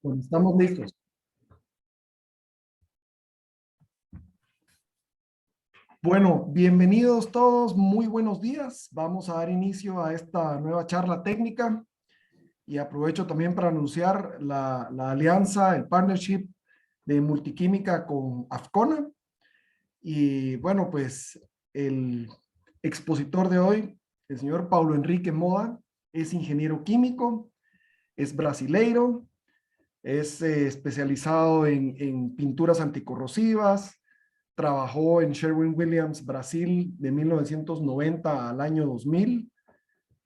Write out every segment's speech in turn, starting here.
Bueno, estamos listos. Bueno, bienvenidos todos, muy buenos días. Vamos a dar inicio a esta nueva charla técnica y aprovecho también para anunciar la alianza, el partnership de multiquímica con Afcona. Y bueno, pues el expositor de hoy, el señor Paulo Henrique Moda, es ingeniero químico, es brasileiro, es especializado en pinturas anticorrosivas. Trabajó en Sherwin-Williams Brasil de 1990 al año 2000.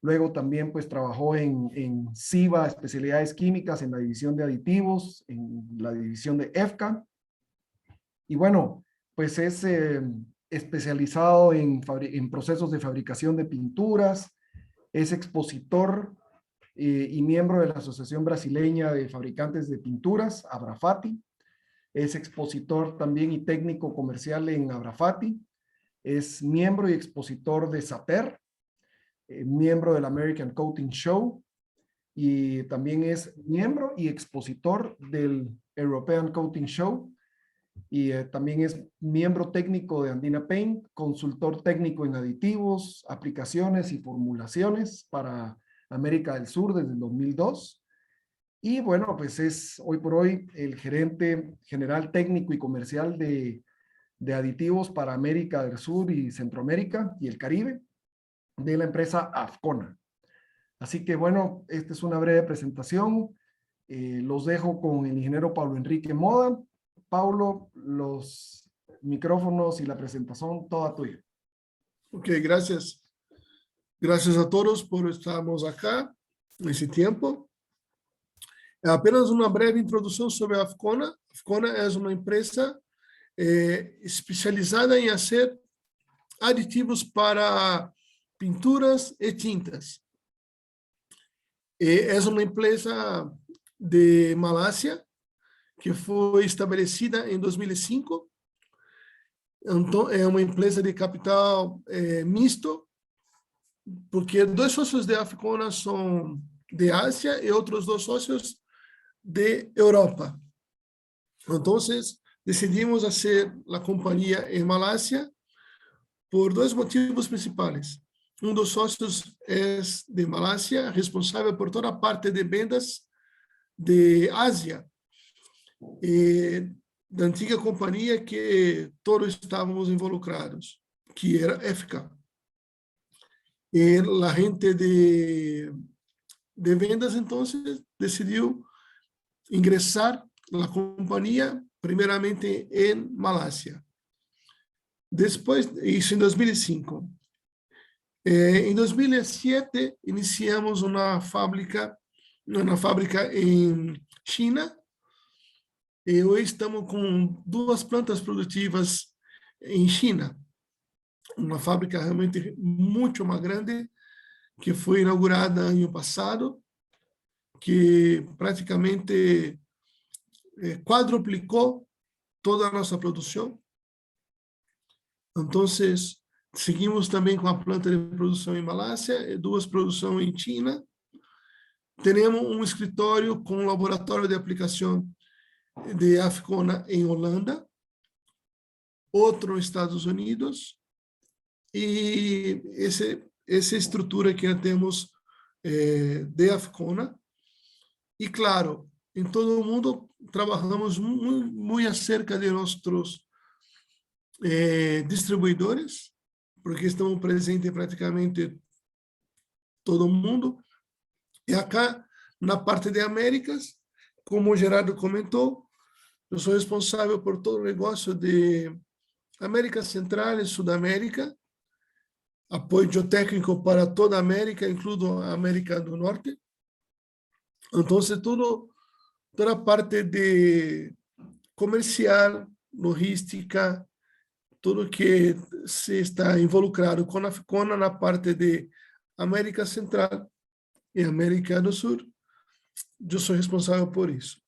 Luego también pues trabajó en SIVA, especialidades químicas, en la división de aditivos, en la división de EFCA. Y bueno, pues es especializado en procesos de fabricación de pinturas, es expositor y miembro de la Asociación Brasileña de Fabricantes de Pinturas, Abrafati. Es expositor también y técnico comercial en Abrafati. Es miembro y expositor de Saper, miembro del American Coating Show y también es miembro y expositor del European Coating Show y también es miembro técnico de Andina Paint, consultor técnico en aditivos, aplicaciones y formulaciones para América del Sur desde el 2002. Y bueno, pues es hoy por hoy el gerente general técnico y comercial de aditivos para América del Sur y Centroamérica y el Caribe de la empresa Afcona. Así que bueno, esta es una breve presentación. Los dejo con el ingeniero Paulo Henrique Moda. Paulo, los micrófonos y la presentación toda tuya. Ok, gracias. Gracias a todos por estarmos acá nesse tempo. Apenas uma breve introdução sobre a Afcona. A Afcona é uma empresa especializada em fazer aditivos para pinturas e tintas. É uma empresa de Malásia que foi estabelecida em 2005. Então, é uma empresa de capital misto, porque 2 sócios de Afcona são de Ásia e outros 2 sócios de Europa. Então, decidimos fazer a companhia em Malásia por 2 motivos principais. Um dos sócios é de Malásia, responsável por toda a parte de vendas de Ásia, e da antiga companhia que todos estávamos involucrados, que era EFCA. E a gente de vendas, então, decidiu ingressar na companhia, primeiramente em Malásia. Depois, isso em 2005. Em 2007, iniciamos uma fábrica em China, e hoje estamos com 2 plantas produtivas em China. Uma fábrica realmente muito mais grande, que foi inaugurada ano passado, que praticamente quadruplicou toda a nossa produção. Então, seguimos também com a planta de produção em Malásia e 2 produções em China. Temos um escritório com um laboratório de aplicação de Afcona em Holanda, outro nos Estados Unidos, e essa estrutura que temos de Afcona. E, claro, em todo o mundo, trabalhamos muito acerca de nossos distribuidores, porque estamos presentes em praticamente todo o mundo. E acá, na parte de Américas, como o Gerardo comentou, eu sou responsável por todo o negócio de América Central e Sudamérica, apoio técnico para toda a América, incluindo a América do Norte. Então, toda a parte de comercial, logística, tudo que se está involucrado com a Afcona na parte de América Central e América do Sul, eu sou responsável por isso.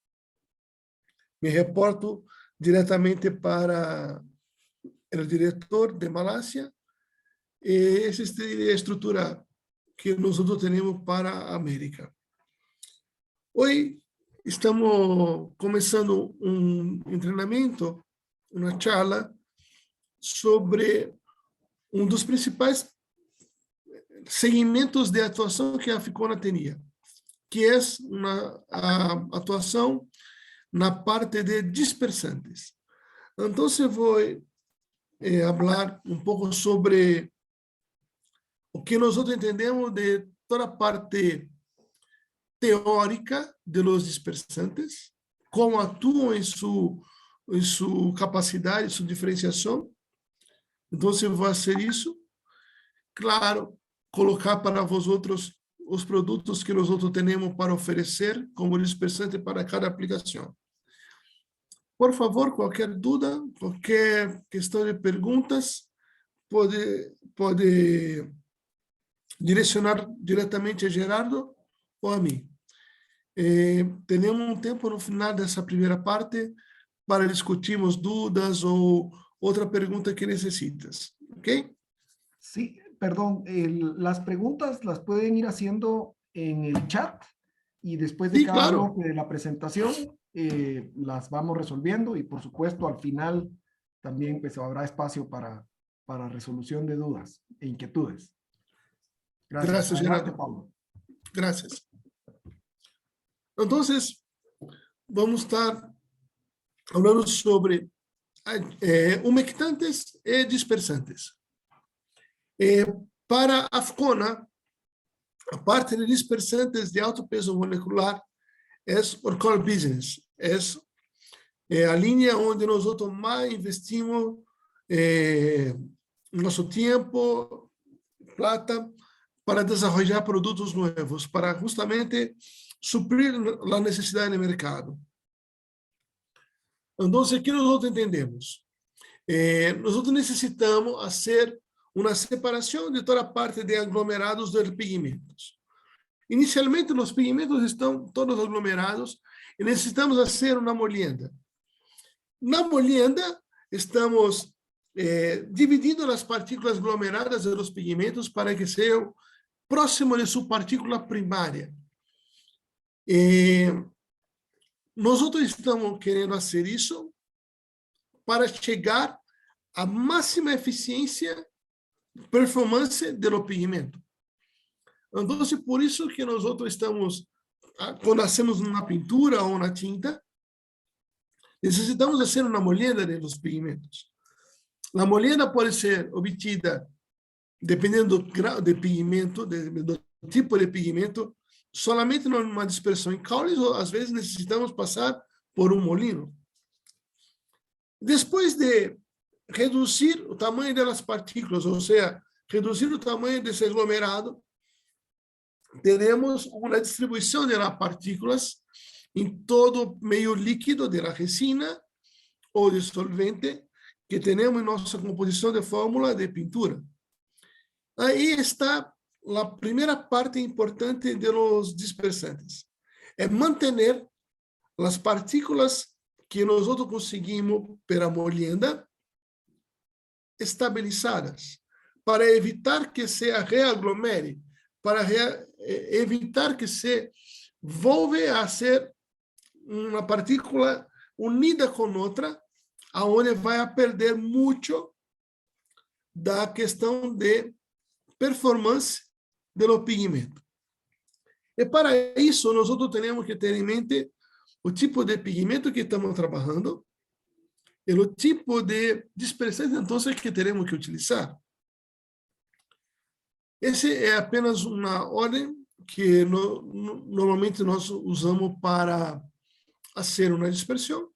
Me reporto diretamente para o diretor de Malásia, e essa é a estrutura que nós temos para a América. Hoje estamos começando treinamento, uma charla sobre dos principais segmentos de atuação que a Ficona tinha, que é a atuação na parte de dispersantes. Então, eu vou falar pouco sobre o que nós entendemos de toda a parte teórica de los dispersantes, como atuam em sua capacidade, sua diferenciação. Então, eu vou fazer isso. Claro, colocar para vosotros os produtos que nós temos para oferecer como dispersante para cada aplicação. Por favor, qualquer dúvida, qualquer questão de perguntas, pode direcionar diretamente a Gerardo ou a mim. Temos tempo no final dessa primeira parte para discutirmos dúvidas ou outra pergunta que necessitas, ¿ok? Sí, perdón, las preguntas las pueden ir haciendo en el chat y después de Sí, cada claro. bloque de la presentación las vamos resolviendo y por supuesto al final también pues habrá espacio para resolución de dudas e inquietudes. Gracias. Gracias, Adelante, Gerardo. Pablo. Gracias. Entonces, vamos a estar hablando sobre humectantes e dispersantes. Para a Ficona, a parte de dispersantes de alto peso molecular é o core business, é a linha onde nós mais investimos nosso tempo, plata, para desenvolver produtos novos, para justamente suprir a necessidade do mercado. Então, o que nós entendemos? Nós necessitamos fazer uma separação de toda a parte de aglomerados de pigmentos. Inicialmente, os pigmentos estão todos aglomerados e necessitamos fazer uma molienda. Na molienda, estamos dividindo as partículas aglomeradas dos pigmentos para que sejam próximo de sua partícula primária. Nós estamos querendo fazer isso para chegar à máxima eficiência, performance do pigmento. Então, por isso que nós estamos, quando hacemos uma pintura ou uma tinta, necessitamos fazer uma molienda dos pigmentos. A molienda pode ser obtida, dependendo do grau de pigmento, do tipo de pigmento, solamente numa dispersão em caules, ou às vezes necessitamos passar por um molino. Depois de reduzir o tamanho das partículas, ou seja, reduzir o tamanho desse aglomerado, teremos uma distribuição de partículas em todo o meio líquido da resina ou de solvente que temos em nossa composição de fórmula de pintura. Aí está a primeira parte importante dos dispersantes. É manter as partículas que nós conseguimos pela molienda estabilizadas, para evitar que se reaglomere, para evitar que se volve a ser uma partícula unida com outra, aonde vai perder muito da questão de performance do pigmento. E para isso, nós temos que ter em mente o tipo de pigmento que estamos trabalhando e o tipo de dispersante, então, que teremos que utilizar. Esse é apenas uma ordem que normalmente nós usamos para fazer uma dispersão,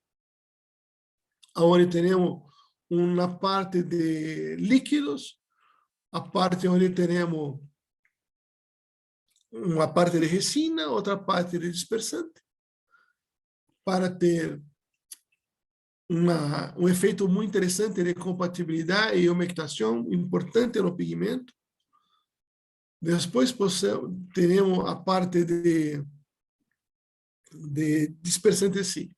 onde teremos uma parte de líquidos, a parte onde teremos uma parte de resina, outra parte de dispersante, para ter um efeito muito interessante de compatibilidade e humectação importante no pigmento. Depois teremos a parte de dispersante em si.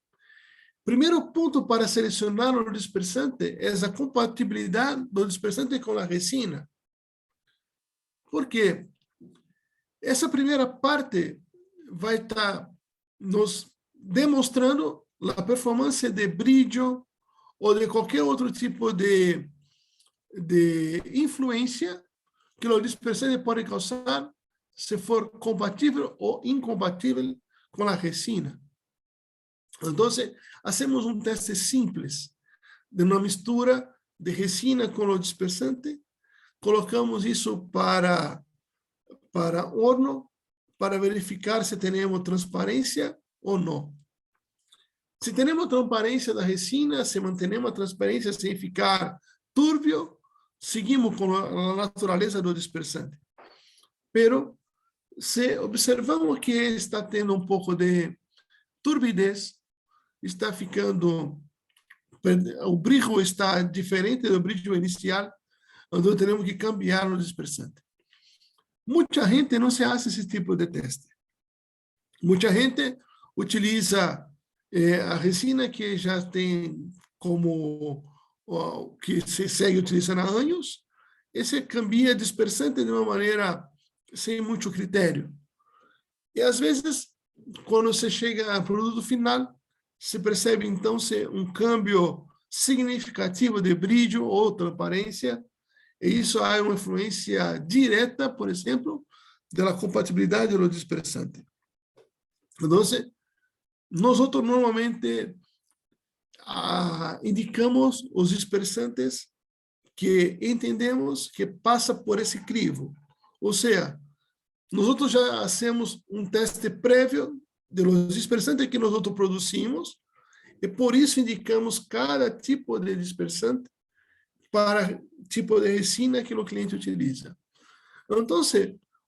Primeiro ponto para selecionar o dispersante é a compatibilidade do dispersante com a resina. Por quê? Essa primeira parte vai estar nos demonstrando a performance de brilho ou de qualquer outro tipo de influência que o dispersante pode causar se for compatível ou incompatível com a resina. Então, hacemos um teste simples de uma mistura de resina com o dispersante, colocamos isso para horno para verificar se temos transparência ou não. Se temos transparência da resina, se mantemos a transparência sem ficar turbio, seguimos com a natureza do dispersante. Pero se observamos que está tendo um pouco de turbidez, está ficando, o brilho está diferente do brilho inicial, então temos que cambiar o dispersante. Muita gente não se faz esse tipo de teste. Muita gente utiliza a resina que já tem como que se segue utilizando há anos, esse cambia dispersante de uma maneira sem muito critério. E às vezes, quando você chega ao produto final, se percebe então um câmbio significativo de brilho ou transparência, e isso há uma influência direta, por exemplo, da compatibilidade do dispersante. Então, nós normalmente indicamos os dispersantes que entendemos que passa por esse crivo. Ou seja, nós já fazemos um teste prévio dos dispersantes que nós produzimos e por isso indicamos cada tipo de dispersante para tipo de resina que o cliente utiliza. Então,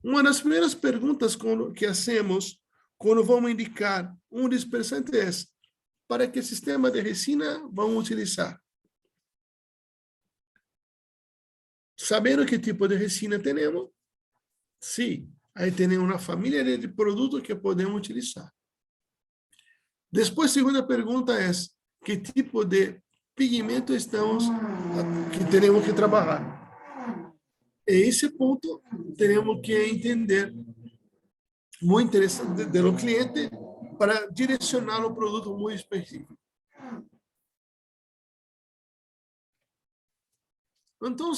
uma das primeiras perguntas que hacemos quando vamos indicar um dispersante é: para que sistema de resina vamos utilizar? Sabendo que tipo de resina temos, sim, aí temos uma família de produtos que podemos utilizar. Depois, a segunda pergunta é: que tipo de pigmento que temos que trabalhar? E esse ponto temos que entender muito interessante do cliente para direcionar o produto muito específico. Então,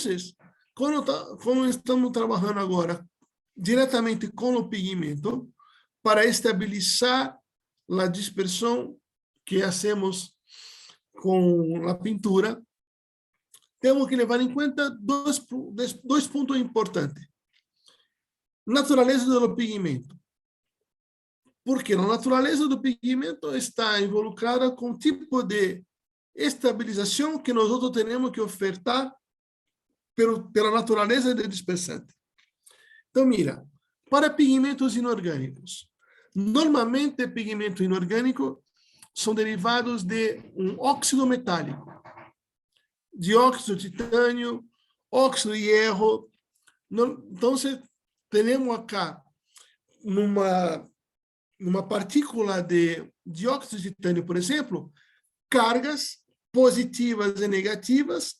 como estamos trabalhando agora diretamente com o pigmento para estabilizar a dispersão que hacemos com a pintura, temos que levar em conta dois pontos importantes. Natureza do pigmento. Porque a natureza do pigmento está involucrada com o tipo de estabilização que nós temos que ofertar pela natureza do dispersante. Então, mira, para pigmentos inorgânicos, normalmente pigmento inorgânico são derivados de um óxido metálico, dióxido de titânio, óxido de hierro. Então, temos acá numa partícula de dióxido de titânio, por exemplo, cargas positivas e negativas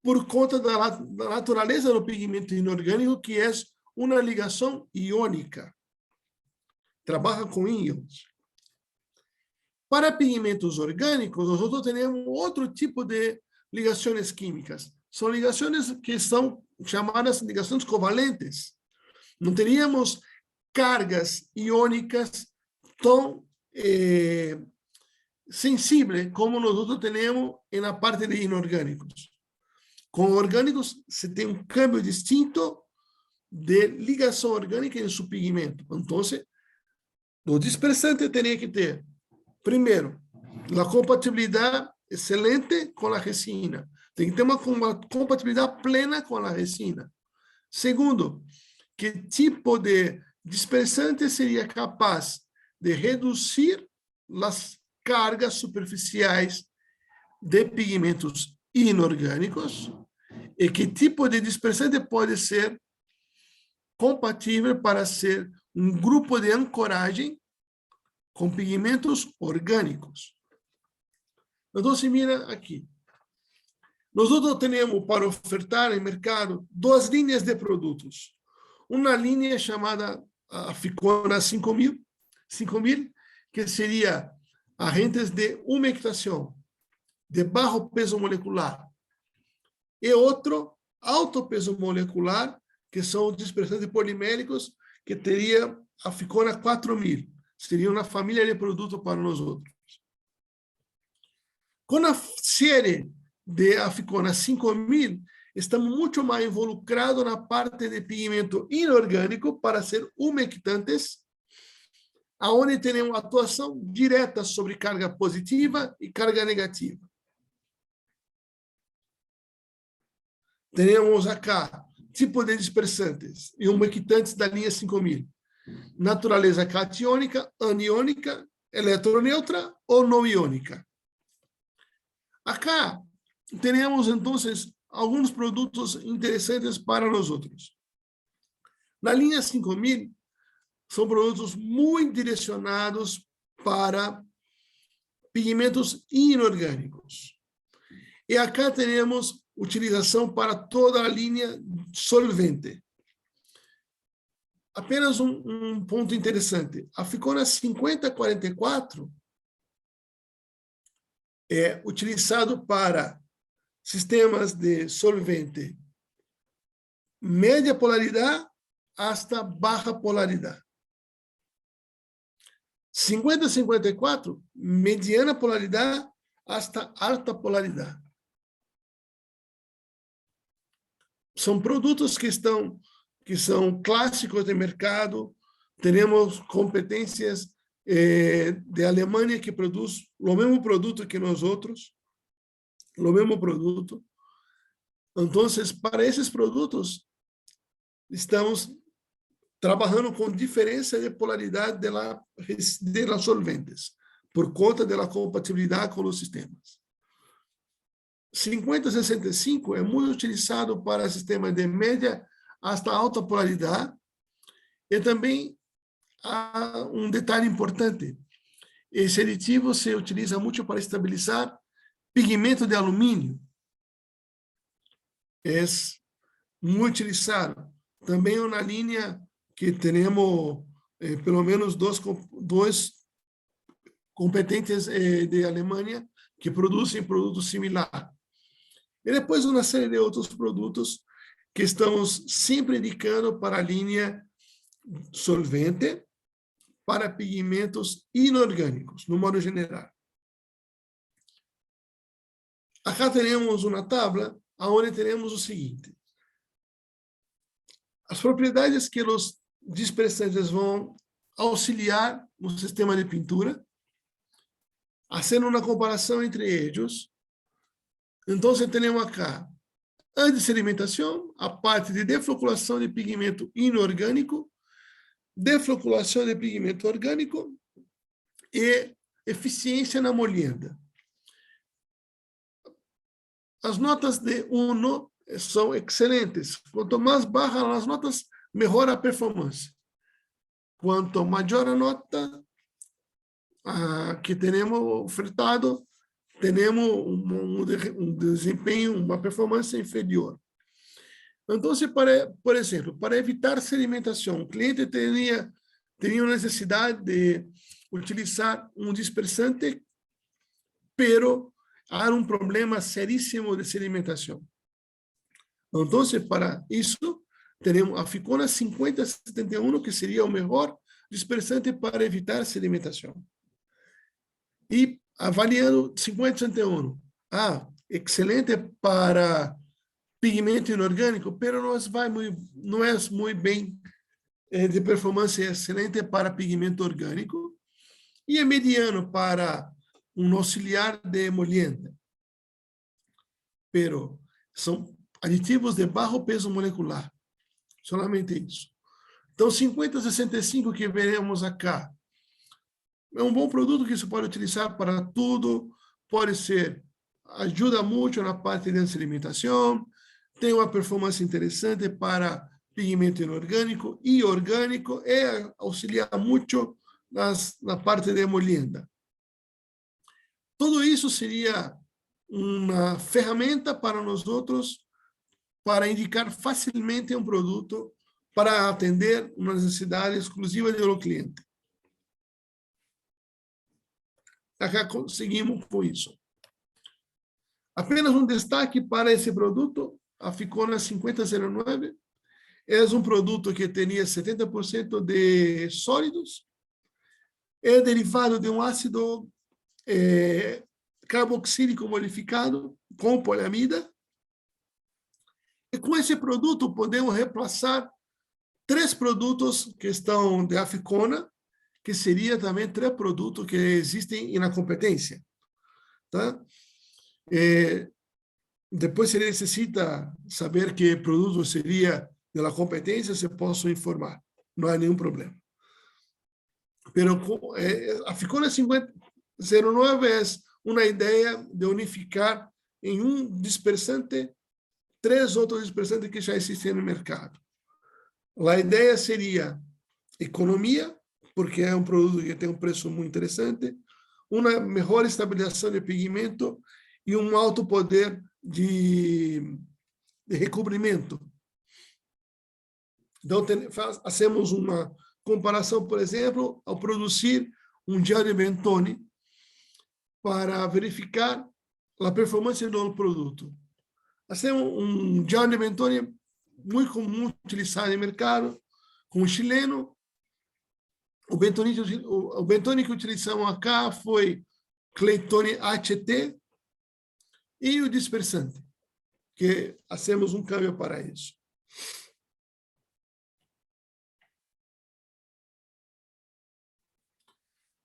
por conta da natureza do pigmento inorgânico, que é uma ligação iônica. Trabalha com íons. Para pigmentos orgânicos, nós temos outro tipo de ligações químicas. São ligações que são chamadas ligações covalentes. Não teríamos cargas iônicas tão sensíveis como nós temos na parte de inorgânicos. Com orgânicos, você tem um câmbio distinto de ligação orgânica em seu pigmento. Então, o dispersante teria que ter, primeiro, a compatibilidade excelente com a resina. Tem que ter uma compatibilidade plena com a resina. Segundo, que tipo de dispersante seria capaz de reduzir as cargas superficiais de pigmentos inorgânicos e que tipo de dispersante pode ser compatível para ser um grupo de ancoragem com pigmentos orgânicos. Então, se mira aqui. Nós temos para ofertar no mercado duas linhas de produtos. Uma linha chamada a Ficona 5000, que seria agentes de umectação de baixo peso molecular e outro alto peso molecular, que são os dispersantes poliméricos, que teria a Ficona 4000. Seria uma família de produtos para nós outros. Com a série de Aficona 5000, estamos muito mais involucrados na parte de pigmento inorgânico para ser umectantes, aonde temos atuação direta sobre carga positiva e carga negativa. Temos acá tipo de dispersantes e umectantes da linha 5000. Natureza catiônica, aniônica, eletroneutra ou não iônica. Acá temos, então, alguns produtos interessantes para nós outros. Na linha 5000, são produtos muito direcionados para pigmentos inorgânicos. E acá temos utilização para toda a linha solvente. Apenas um ponto interessante. A Ficona 5044 é utilizado para sistemas de solvente média polaridade hasta baixa polaridade. 5054, mediana polaridade hasta alta polaridade. São produtos que são clássicos de mercado. Temos competências de Alemanha que produz o mesmo produto que nós outros, o mesmo produto. Então, para esses produtos, estamos trabalhando com diferença de polaridade de las solventes, por conta da compatibilidade com os sistemas. 5065 é muito utilizado para sistemas de média hasta alta polaridade. E também há um detalhe importante. Esse aditivo se utiliza muito para estabilizar pigmento de alumínio. É muito utilizado. Também é uma linha que temos pelo menos dois competentes de Alemanha que produzem produtos similares. E depois uma série de outros produtos que estamos sempre indicando para a linha solvente, para pigmentos inorgânicos, no modo geral. Acá temos uma tabla onde temos o seguinte. As propriedades que os dispersantes vão auxiliar no sistema de pintura, fazendo uma comparação entre eles. Então, temos acá antissedimentação, a parte de defloculação de pigmento inorgânico, defloculação de pigmento orgânico e eficiência na molienda. As notas de 1 são excelentes. Quanto mais baixas as notas, melhor a performance. Quanto maior a nota que temos ofertado, temos um desempenho, uma performance inferior. Então, por exemplo, para evitar sedimentação, o cliente teria necessidade de utilizar um dispersante, pero há um problema seríssimo de sedimentação. Então, para isso, teremos a Ficona 5071, que seria o melhor dispersante para evitar sedimentação. E avaliando 5061, excelente para pigmento inorgânico, pero não é muito bem de performance excelente para pigmento orgânico, e é mediano para um auxiliar de molienda. Pero são aditivos de baixo peso molecular, solamente isso. Então, 5065 que veremos acá, é um bom produto que se pode utilizar para tudo, ajuda muito na parte de sedimentação, tem uma performance interessante para pigmento inorgânico e orgânico, e auxilia muito na parte de molienda. Tudo isso seria uma ferramenta para nós outros para indicar facilmente um produto para atender uma necessidade exclusiva do cliente. acá conseguimos com isso. Apenas um destaque para esse produto, a Ficona 5009, é um produto que teria 70% de sólidos, é derivado de um ácido carboxílico modificado com poliamida, e com esse produto podemos reemplaçar 3 produtos que estão de Aficona, que seria também 3 produtos que existem na competência. Tá? Depois, se necessita saber que produto seria da competência, se posso informar. Não há nenhum problema. Pero a Ficona 5009 é uma ideia de unificar em um dispersante 3 outros dispersantes que já existem no mercado. A ideia seria economia, porque é um produto que tem um preço muito interessante, uma melhor estabilização de pigmento e um alto poder de recobrimento. Então, fazemos uma comparação, por exemplo, ao produzir um gel de Mentone para verificar a performance do produto. Hacemos um gel de Mentone muito comum utilizado no mercado, com o chileno. O Mentone que utilizamos acá foi Claytone HT e o dispersante, que hacemos um câmbio para isso.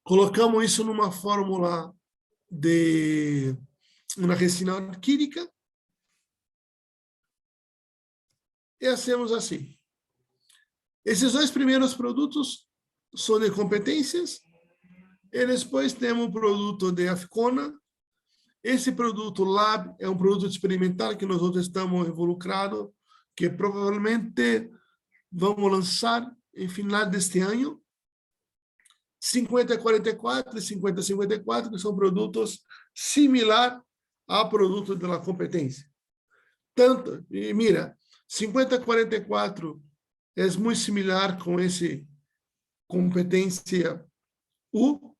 Colocamos isso numa fórmula de uma resina alquílica e hacemos assim. Esses 2 primeiros produtos são de competências e depois temos o produto de Aficona. Esse produto Lab é um produto experimental que nós outros estamos involucrados, que provavelmente vamos lançar em final deste ano. 5044 e 5054, que são produtos similares ao produto da competência. Tanto, e mira, 5044 é muito similar com esse competência U,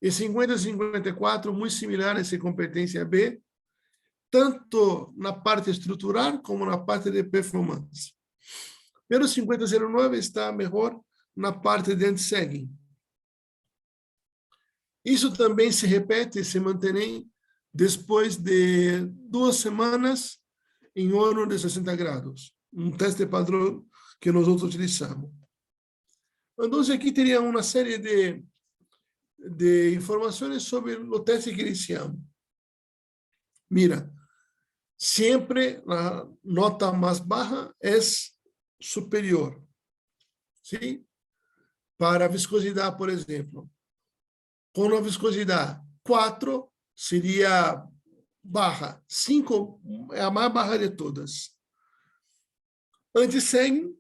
e 5054 muito similar a essa competência B, tanto na parte estrutural como na parte de performance. Pero 5009 está melhor na parte de anti-sagging. Isso também se repete, se mantém depois de 2 semanas em horno de 60 graus. Um teste padrão que nós utilizamos. Então, aqui teria uma série de informações sobre o teste que iniciamos. Mira, sempre a nota mais baixa é superior. ¿Sí? Para a viscosidade, por exemplo. Com a viscosidade 4 seria barra, 5 é a mais barra de todas. Anti-sagging,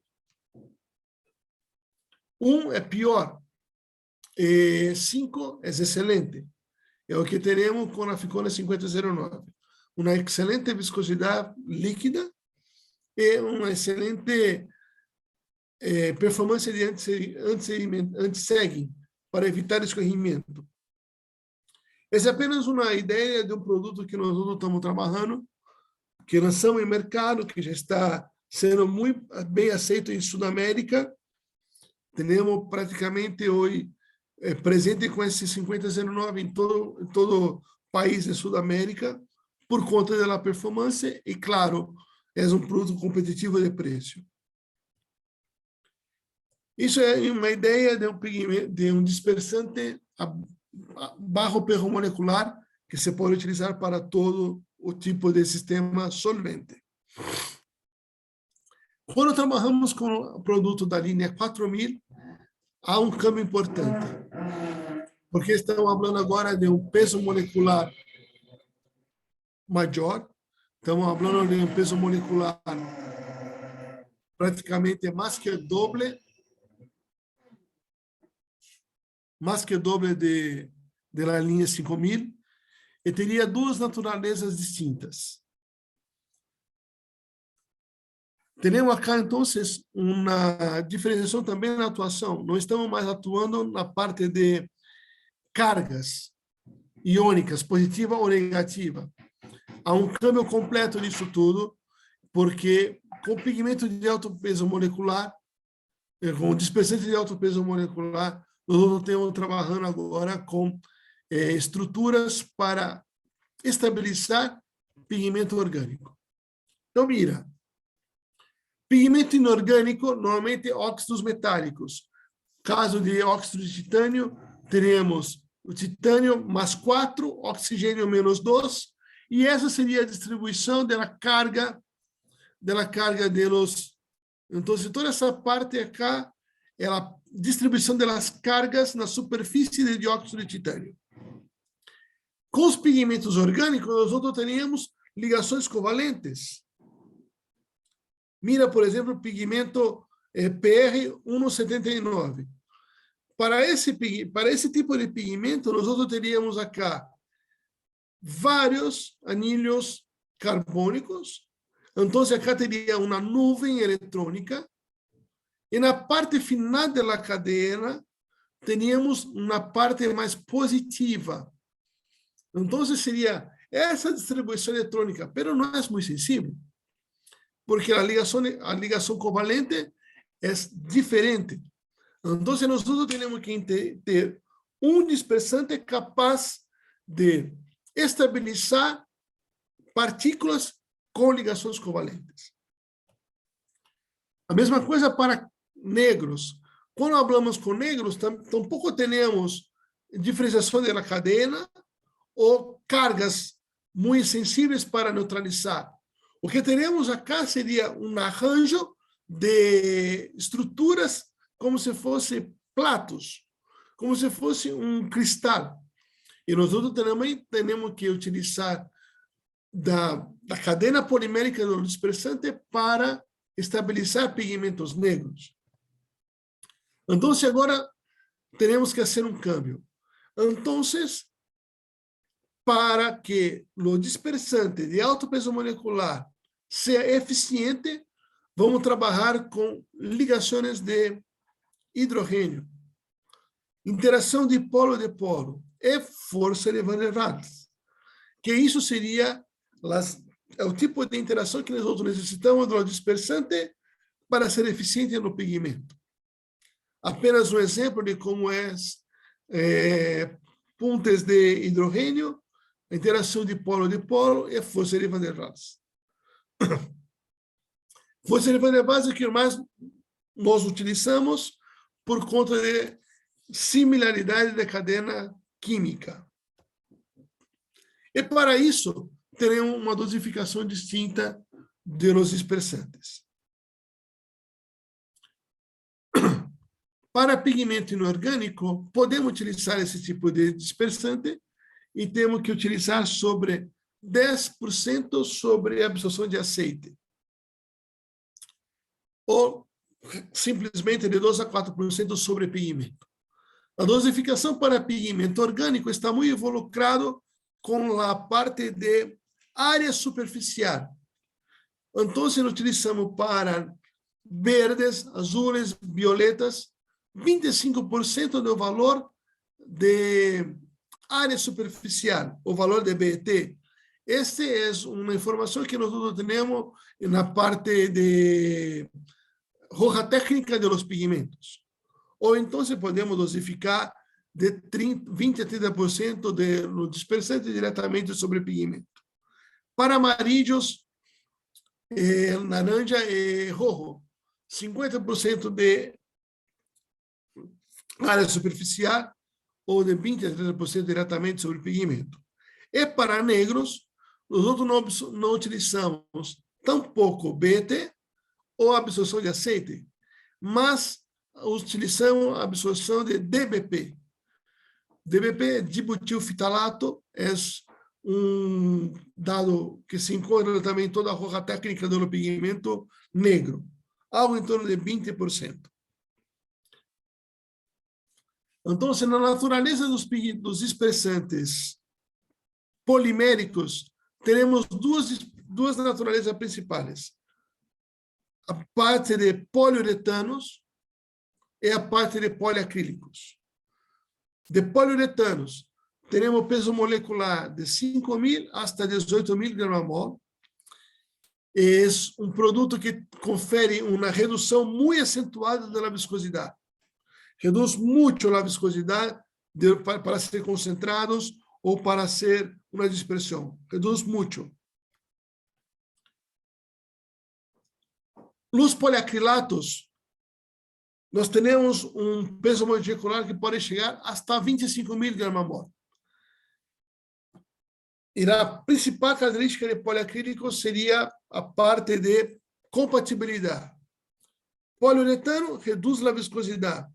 1 é pior, e 5 é excelente. É o que teremos com a Ficona 5009. Uma excelente viscosidade líquida e uma excelente performance de anti-sagging, para evitar escorrimento. Essa é apenas uma ideia de um produto que nós estamos trabalhando, que lançamos em mercado, que já está sendo muito bem aceito em Sudamérica. Temos praticamente hoje presente com esse 5009 em todo país de Sudamérica, por conta da performance e, claro, é um produto competitivo de preço. Isso é uma ideia de um dispersante a baixo pH molecular que se pode utilizar para todo o tipo de sistema solvente. Quando trabalhamos com o produto da linha 4000, há um câmbio importante, porque estamos falando agora de um peso molecular maior, estamos falando de um peso molecular praticamente mais que o doble de la linha 5000, e teria 2 naturezas distintas. Temos acá, então, uma diferenciação também na atuação. Não estamos mais atuando na parte de cargas, iônicas, positiva ou negativa. Há um câmbio completo disso tudo, porque com pigmento de alto peso molecular, com dispersante de alto peso molecular, nós estamos trabalhando agora com estruturas para estabilizar pigmento orgânico. Então, mira, pigmento inorgânico, normalmente óxidos metálicos. Caso de óxido de titânio, teremos o titânio mais 4, oxigênio menos 2, e essa seria a distribuição da carga de los. Então, toda essa parte acá é a distribuição das cargas na superfície de dióxido de titânio. Com os pigmentos orgânicos, nós teríamos ligações covalentes. Mira, por exemplo, o pigmento PR179. Para esse tipo de pigmento, nós teríamos acá vários anilhos carbônicos. Então, acá teria uma nuvem eletrônica. E na parte final da cadeia, teríamos uma parte mais positiva. Então, seria essa distribuição eletrônica, mas não é muito sensível, porque a ligação covalente é diferente. Então, nós temos que ter um dispersante capaz de estabilizar partículas com ligações covalentes. A mesma coisa para negros. Quando falamos com negros, tampouco temos diferenciação da cadeia ou cargas muito sensíveis para neutralizar. O que teremos acá seria um arranjo de estruturas como se fosse platos, como se fosse um cristal. E nós também temos que utilizar da cadeia polimérica do dispersante para estabilizar pigmentos negros. Então, agora temos que fazer um câmbio. Então, para que o dispersante de alto peso molecular seja eficiente, vamos trabalhar com ligações de hidrogênio, interação de polo e força de Van der Waals, que isso seria o tipo de interação que nós necessitamos do dispersante para ser eficiente no pigmento. Apenas um exemplo de como pontes de hidrogênio, interação de polo e força de Van der Waals. Força de Van der Waals é o que mais nós utilizamos por conta de similaridade da cadeia química. E para isso, teremos uma dosificação distinta de los dispersantes. Para pigmento inorgânico, podemos utilizar esse tipo de dispersante e temos que utilizar sobre 10% sobre a absorção de azeite. Ou simplesmente de 2 a 4% sobre pigmento. A dosificação para pigmento orgânico está muito involucrado com a parte de área superficial. Então, utilizamos para verdes, azules, violetas, 25% do valor de área superficial, o valor de BET. Esta é uma informação que nós temos na parte de roja técnica de los pigmentos. Ou então podemos dosificar de 20 a 30% do dispersante diretamente sobre pigmento. Para amarillos, laranja e rojo, 50% de área superficial ou de 20 a 30% diretamente sobre pigmento. E para negros, nós não utilizamos tampouco BT ou absorção de azeite, mas utilizamos a absorção de DBP. DBP, dibutilfitalato, é um dado que se encontra também em toda a roja técnica do pigmento negro, algo em torno de 20%. Então, na natureza dos dispersantes poliméricos, teremos duas naturezas principais. A parte de poliuretanos e a parte de poliacrílicos. De poliuretanos, temos peso molecular de 5.000 hasta 18.000 gramamol. É um produto que confere uma redução muito acentuada da viscosidade. Reduz muito a viscosidade para ser concentrados ou para ser uma dispersão. Reduz muito. Os poliacrilatos, nós temos um peso molecular que pode chegar hasta 25.000 gramamol. E a principal característica de poliacrílico seria a parte de compatibilidade. Poliuretano reduz a viscosidade.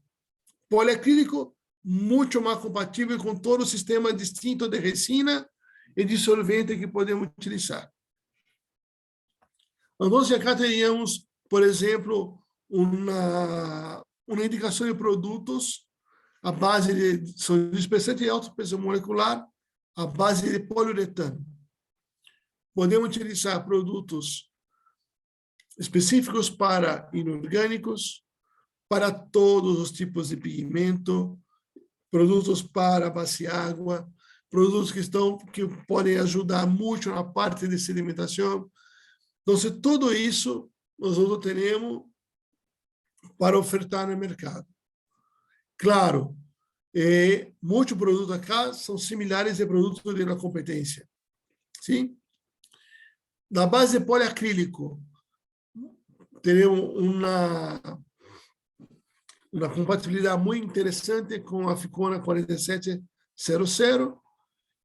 Poliacrílico, muito mais compatível com todo o sistema distinto de resina e de solvente que podemos utilizar. Então, aqui teríamos, por exemplo, uma indicação de produtos à base de são dispersantes de alto peso molecular, à base de poliuretano. Podemos utilizar produtos específicos para inorgânicos, para todos os tipos de pigmento, produtos para base água, produtos que podem ajudar muito na parte de sedimentação. Então, tudo isso nós teremos para ofertar no mercado. Claro, muitos produtos acá são similares a produtos da competência. Sim? Na base de poliacrílico, teremos uma compatibilidade muito interessante com a Ficona 4700,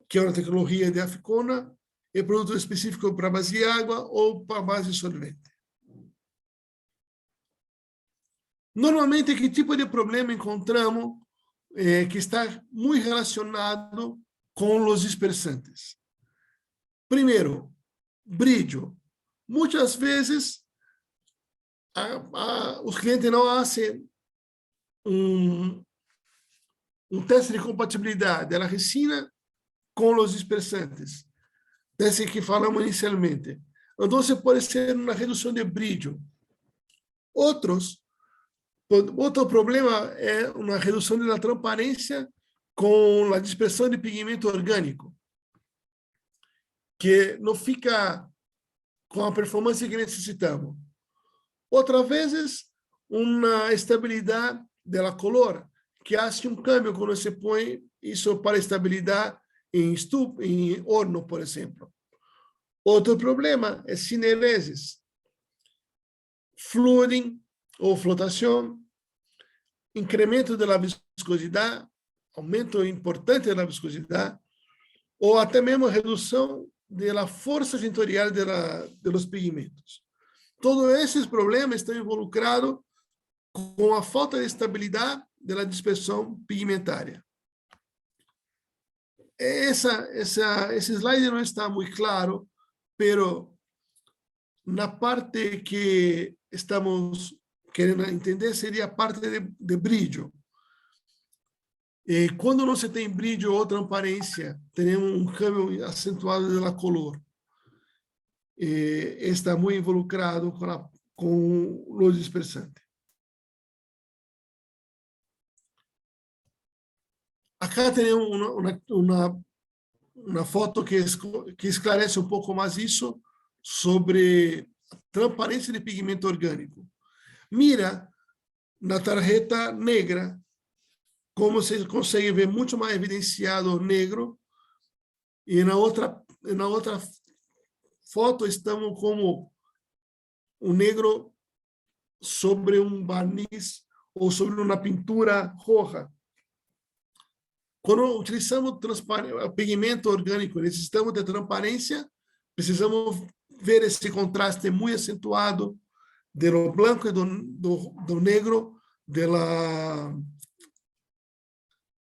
que é uma tecnologia de Ficona, e produto específico para base de água ou para base de solvente. Normalmente, que tipo de problema encontramos que está muito relacionado com os dispersantes? Primeiro, brilho. Muitas vezes, os clientes não fazem um teste de compatibilidade da resina com os dispersantes, desse que falamos inicialmente. Então, pode ser uma redução de brilho. Outro problema é uma redução da transparência com a dispersão de pigmento orgânico, que não fica com a performance que necessitamos. Outras vezes, uma estabilidade da color, que hace um câmbio quando se põe isso para estabilidade em horno, por exemplo. Outro problema é cinereses, flooding ou flotação, incremento da viscosidade, aumento importante da viscosidade, ou até mesmo redução da força sensorial dos pigmentos. Todos esses problemas estão involucrados com a falta de estabilidade da dispersão pigmentária. Esse slide não está muito claro, mas na parte que estamos querendo entender seria a parte de brilho. E quando não se tem brilho ou transparência, teremos um câmbio acentuado da color. E está muito involucrado com o dispersante. Acá temos uma foto que esclarece um pouco mais isso sobre a transparência de pigmento orgânico. Mira na tarjeta negra, como você consegue ver muito mais evidenciado negro, e na outra foto estamos como um negro sobre um barniz ou sobre uma pintura roja. Quando utilizamos pigmento orgânico, necessitamos de transparência, precisamos ver esse contraste muito acentuado do branco e do negro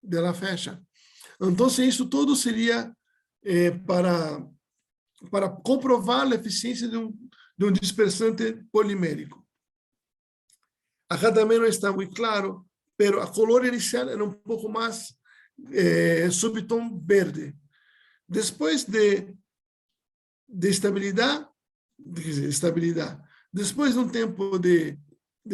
da faixa. Então, isso tudo seria para comprovar a eficiência de um dispersante polimérico. Acá também não está muito claro, mas a cor inicial era um pouco mais subtom verde. Depois de estabilidade, depois de um tempo de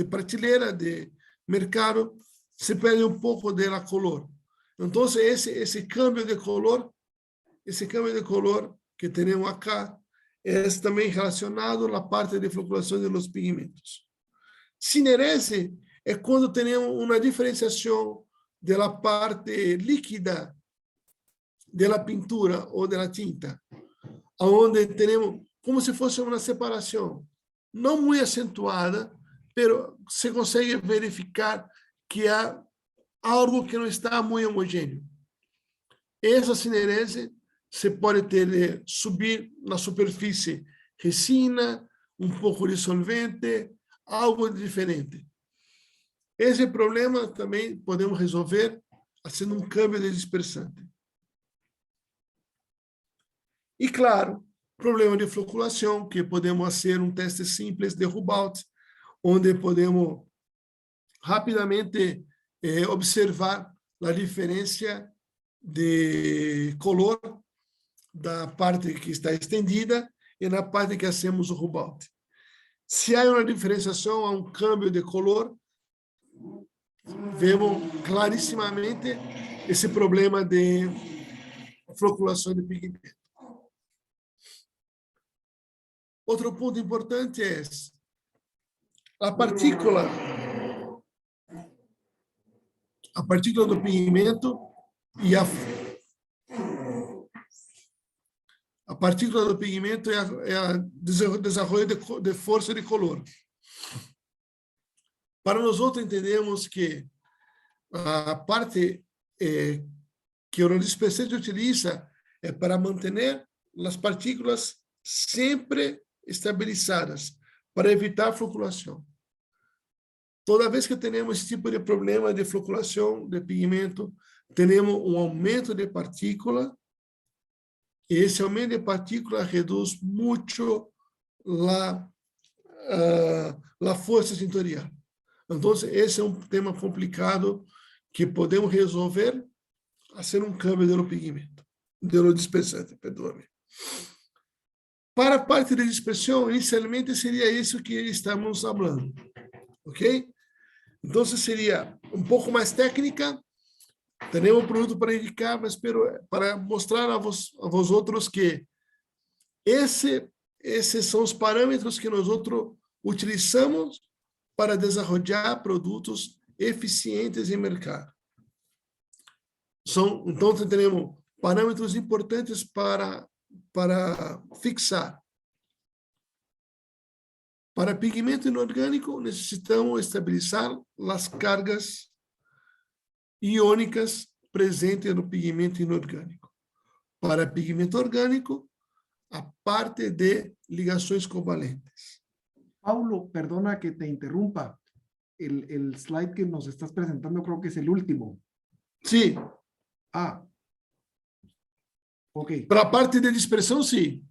prateleira, de mercado, se perde um pouco da cor. Então, esse cambio de color que temos acá é também relacionado à parte de fluctuação dos pigmentos. Cinerese é quando temos uma diferenciação da parte líquida da pintura ou da tinta, onde temos como se fosse uma separação, não muito acentuada, mas se consegue verificar que há algo que não está muito homogêneo. Essa cinerese se pode ter subir na superfície resina, um pouco de solvente, algo diferente. Esse problema também podemos resolver fazendo um câmbio de dispersante. E, claro, problema de floculação, que podemos fazer um teste simples de Rubaut, onde podemos rapidamente observar a diferença de color da parte que está estendida e na parte que hacemos o Rubaut. Se há uma diferenciação, há um câmbio de color, vemos clarissimamente esse problema de floculação de pigmento. Outro ponto importante é a partícula do pigmento e a partícula do pigmento é a desenvolvimento de força de color. Para nós outros entendemos que a parte que o dispersante utiliza é para manter as partículas sempre estabilizadas, para evitar floculação. Toda vez que temos esse tipo de problema de floculação de pigmento, temos um aumento de partícula, e esse aumento de partícula reduz muito a força tintorial. Então, esse é um tema complicado que podemos resolver fazendo um câmbio do pigmento, do dispersante, perdoe-me. Para a parte de dispersão, inicialmente seria isso que estamos falando, ok? Então, seria um pouco mais técnica. Temos um produto para indicar, mas para mostrar a vós outros que esses são os parâmetros que nós outros utilizamos para desenvolver produtos eficientes em mercado. Então, temos parâmetros importantes para fixar. Para pigmento inorgânico, necessitamos estabilizar as cargas iônicas presentes no pigmento inorgânico. Para pigmento orgânico, a parte de ligações covalentes. Paulo, perdona que te interrumpa. El slide que nos estás presentando creo que es el último. Sí. Ah. Ok. Para a parte de dispersão, sim.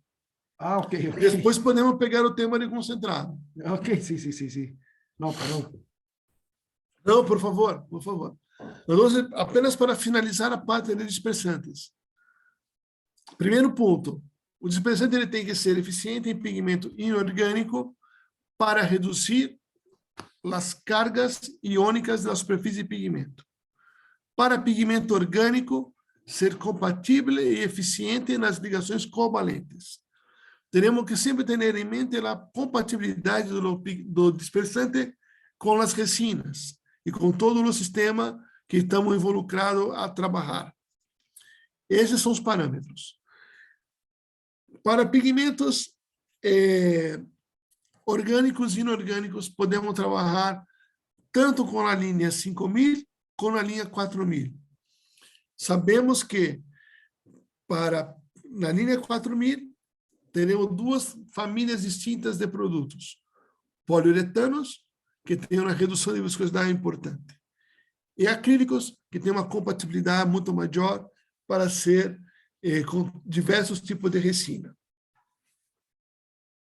Ah, ok. Depois podemos pegar o tema de concentrado. Ok, sí. No, perdón. Não, por favor. Então, apenas para finalizar a parte de dispersantes. Primeiro ponto. O dispersante ele tem que ser eficiente em pigmento inorgânico para reduzir as cargas iônicas da superfície de pigmento. Para pigmento orgânico, ser compatível e eficiente nas ligações covalentes. Teremos que sempre ter em mente a compatibilidade do dispersante com as resinas e com todo o sistema que estamos involucrados a trabalhar. Esses são os parâmetros. Para pigmentos orgânicos e inorgânicos, podemos trabalhar tanto com a linha 5000 como a linha 4000. Sabemos que na linha 4000 teremos duas famílias distintas de produtos. Poliuretanos, que têm uma redução de viscosidade importante, e acrílicos, que têm uma compatibilidade muito maior para ser com diversos tipos de resina.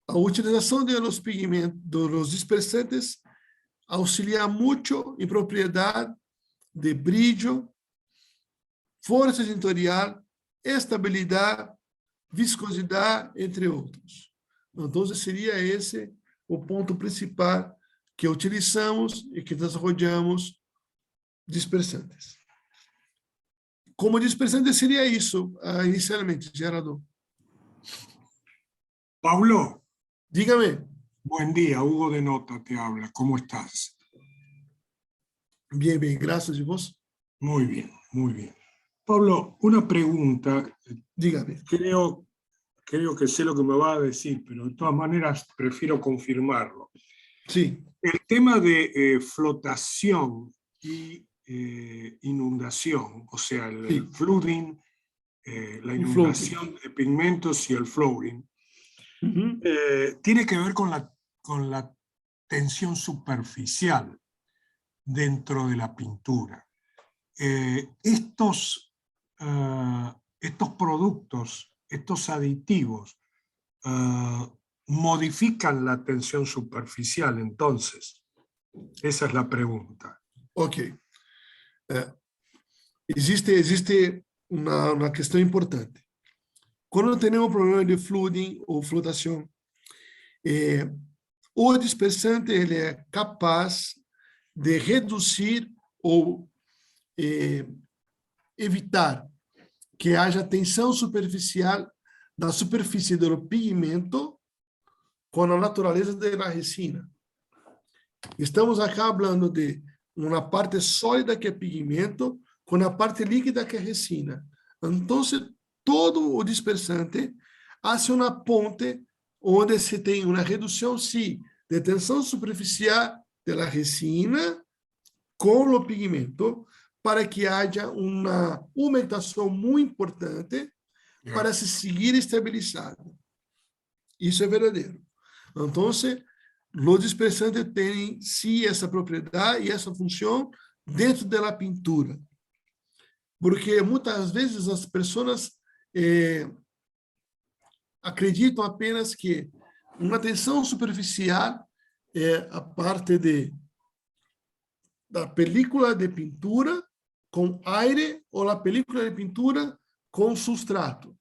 A utilização dos pigmentos, dos dispersantes, auxilia muito em propriedade de brilho, força tintorial, estabilidade, viscosidade, entre outros. Então, seria esse o ponto principal que utilizamos e que desenvolvemos dispersantes. como dispersante seria isso, inicialmente, gerador. Pablo, Dígame. buen día. Hugo de Nota te habla. ¿Cómo estás? Bien, bien, graças. E vos? Muy bien, muy bien. Pablo, una pregunta. Dígame. Creo que sé lo que me va a decir, pero de todas maneras prefiero confirmarlo. Sim. El tema de flotación y inundación, o sea, el Sí. flooding, la O floating. inundación de pigmentos y el flowing, Uhum. tiene que ver con la tensión superficial dentro de la pintura. Estos productos, estos aditivos, modifican la tensión superficial, entonces. Esa es la pregunta. Ok. Existe uma questão importante. Quando temos um problema de flooding ou flotação, o dispersante ele é capaz de reduzir ou evitar que haja tensão superficial da superfície do pigmento com a natureza da resina. Estamos acá falando de uma parte sólida que é pigmento com a parte líquida que é resina. Então, todo o dispersante faz uma ponte onde se tem uma redução, sim, de tensão superficial da resina com o pigmento para que haja uma umectação muito importante para se seguir estabilizado. Isso é verdadeiro. Então, os dispersantes têm, sim, essa propriedade e essa função dentro da pintura. Porque muitas vezes as pessoas acreditam apenas que uma tensão superficial é a parte da película de pintura com aire ou a película de pintura com substrato.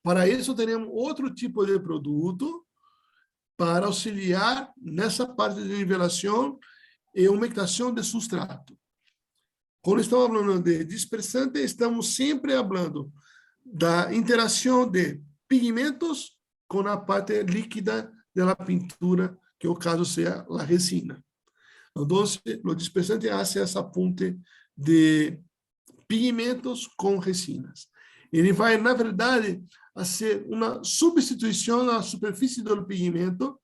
Para isso, teremos outro tipo de produto para auxiliar nessa parte de nivelação e umectação de substrato. Quando estamos falando de dispersante, estamos sempre falando da interação de pigmentos com a parte líquida da pintura, que o caso seja a resina. Então, o dispersante faz essa ponte de pigmentos com resinas. Ele vai, na verdade, a ser uma substituição na superfície do pigmento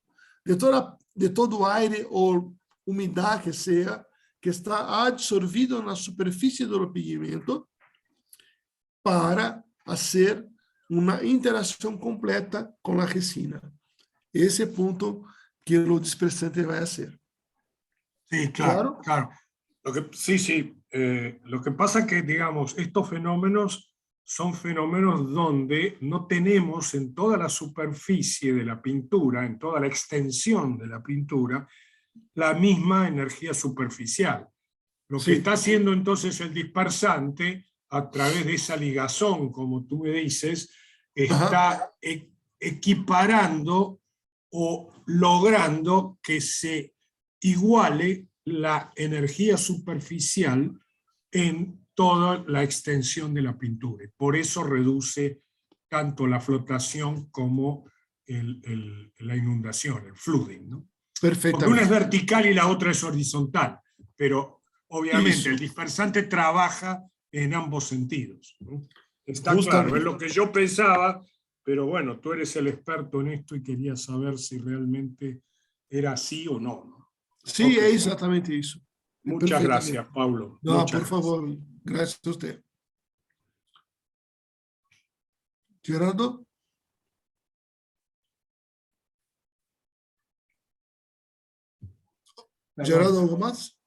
de todo o aire ou umidade que seja, que está absorvido na superfície do pigmento para fazer uma interação completa com a resina. Esse é o ponto que o dispersante vai fazer. Sí, claro, claro. Sí. Lo que pasa es que, digamos, estos fenómenos son fenómenos donde no tenemos en toda la superficie de la pintura, en toda la extensión de la pintura, la misma energía superficial. Lo que está haciendo entonces el dispersante, a través de esa ligazón, como tú me dices, está equiparando o logrando que se iguale la energía superficial en toda la extensión de la pintura. Por eso reduce tanto la flotación como la inundación, el flooding, ¿no? Perfectamente. Porque una es vertical y la otra es horizontal, pero obviamente el dispersante trabaja en ambos sentidos, ¿no? Está claro, es lo que yo pensaba, pero bueno, tú eres el experto en esto y quería saber si realmente era así o no, ¿no? Sí, es exactamente eso. Muchas gracias, Pablo. No, por favor, gracias a usted. Gerardo. Gerardo, ¿algo más?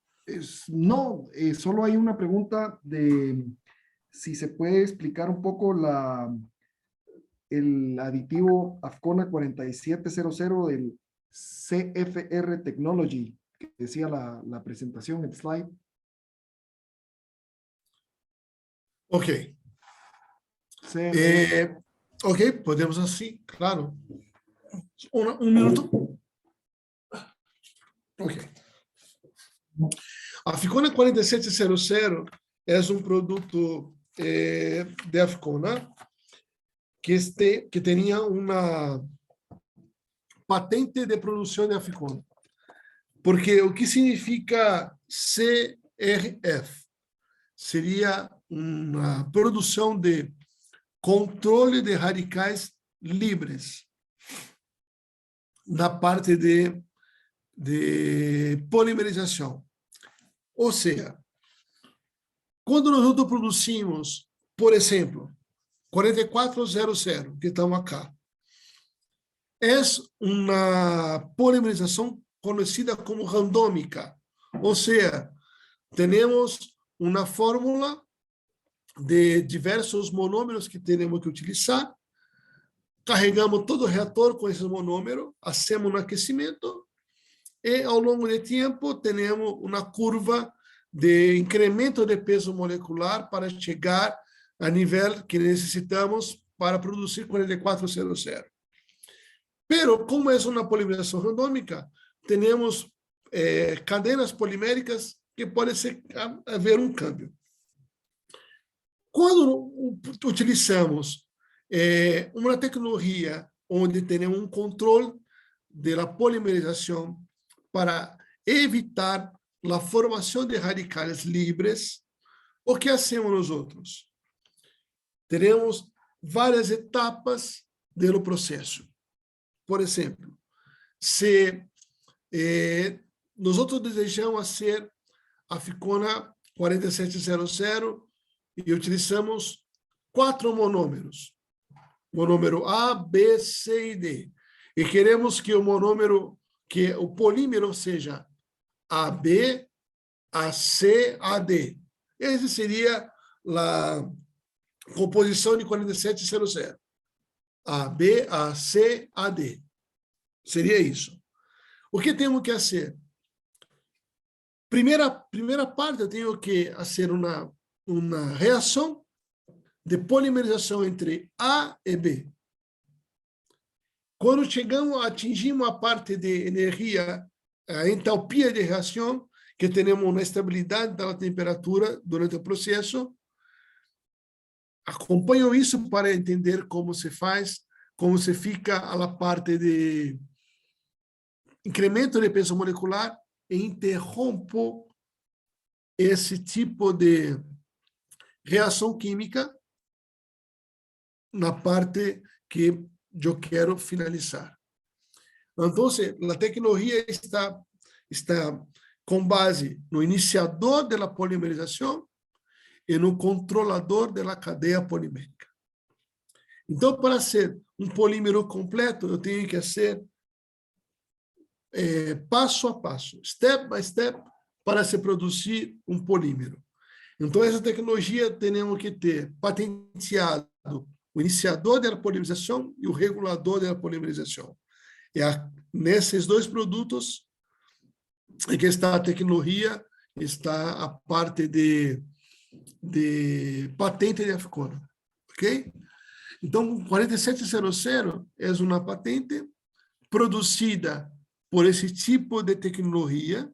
No, solo hay una pregunta de si se puede explicar un poco el aditivo Afcona 4700 del CFR Technology, que decía la presentación, el slide. Ok. Ok, podemos así, claro. Un minuto. Ok. A Afcona 4700 é um produto de Afcona, que tenía una patente de producción de Afcona. Porque o que significa CRF? Seria uma produção de controle de radicais livres na parte de polimerização. Ou seja, quando nós produzimos, por exemplo, 4400, que estamos acá, é uma polimerização conhecida como randômica, ou seja, temos uma fórmula de diversos monômeros que temos que utilizar, carregamos todo o reator com esses monômeros, hacemos um aquecimento e, ao longo do tempo, temos uma curva de incremento de peso molecular para chegar a nível que necessitamos para produzir 4400. Pero, como é uma polimerização randômica, temos cadenas poliméricas que pode haver um câmbio. Quando utilizamos uma tecnologia onde temos um controle da polimerização para evitar a formação de radicais livres, o que hacemos nós outros? Teremos várias etapas do processo. Por exemplo, se nós desejamos fazer a Afcona 4700 e utilizamos 4 monômeros, monômero A, B, C e D, e queremos que o polímero seja AB, AC, AD. Essa seria a composição de 4700. AB, AC, AD. Seria isso. O que temos que fazer? Primeira parte, eu tenho que fazer uma reação de polimerização entre A e B. Quando atingimos a parte de energia, a entalpia de reação, que temos uma estabilidade da temperatura durante o processo, acompanho isso para entender como se faz, como se fica a parte de incremento de peso molecular e interrompo esse tipo de reação química na parte que eu quero finalizar. Então, a tecnologia está com base no iniciador da polimerização e no controlador da cadeia polimérica. Então, para ser um polímero completo, eu tenho que ser passo a passo, step by step, para se produzir um polímero. Então, essa tecnologia temos que ter patenteado o iniciador da polimerização e o regulador da polimerização. E nesses dois produtos é que está a tecnologia, está a parte de patente de Afcona, ok? Então, 4700 é uma patente produzida por esse tipo de tecnologia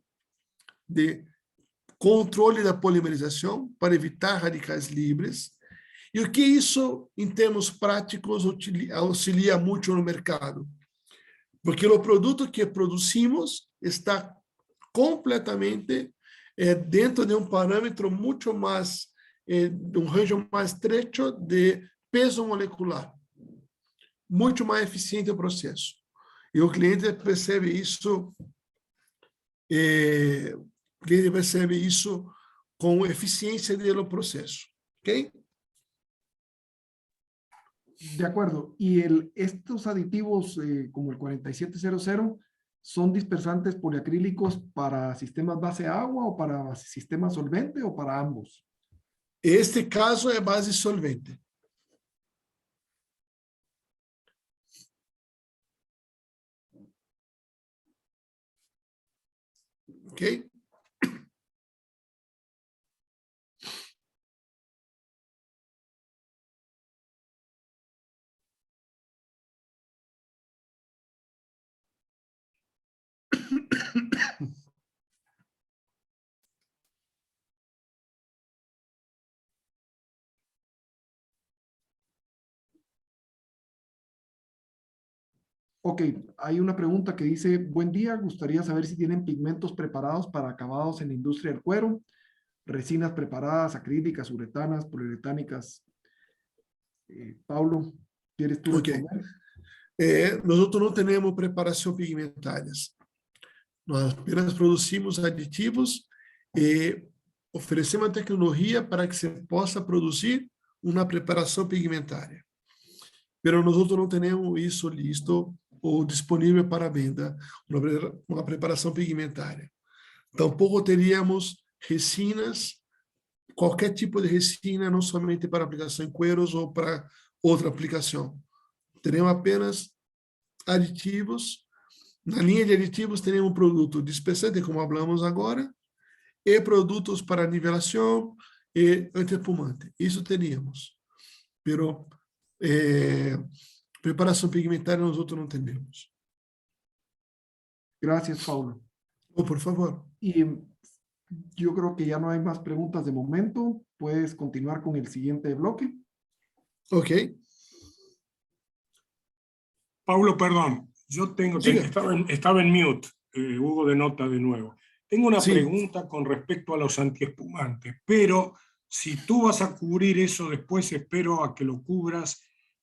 de controle da polimerização para evitar radicais livres. E o que isso, em termos práticos, auxilia muito no mercado? Porque o produto que produzimos está completamente dentro de um parâmetro muito mais, de um range mais estreito de peso molecular, muito mais eficiente o processo. E o cliente percebe isso, com eficiência do processo, ok? De acuerdo. ¿Y estos aditivos como el 4700 son dispersantes poliacrílicos para sistemas base agua o para sistemas solvente o para ambos? Este caso é base solvente. Ok? Ok, hay una pregunta que dice, buen día, gustaría saber si tienen pigmentos preparados para acabados en la industria del cuero, resinas preparadas, acrílicas, uretanas, poliuretánicas. Paulo, ¿quieres tú Ok. responder? Nosotros não temos preparação pigmentárias. Nós apenas produzimos aditivos e oferecemos a tecnologia para que se possa produzir uma preparação pigmentária. Pero nosotros não temos isso listo ou disponível para venda, uma preparação pigmentária. Tampouco teríamos resinas, qualquer tipo de resina, não somente para aplicação em cueros ou para outra aplicação. Teremos apenas aditivos. Na linha de aditivos, teremos um produto dispersante, como falamos agora, e produtos para nivelação e antiespumante. Isso teríamos. Pero preparação pigmentária nós outros não temos. Gracias, Paulo. Oh, por favor. Y yo creo que ya no hay más preguntas de momento. Puedes continuar con el siguiente bloque. Ok. Paulo, perdón, yo estaba en mute, Hugo de nota de nuevo. Tengo una pregunta con respecto a los antiespumantes, pero si tú vas a cubrir eso después, espero a que lo cubras,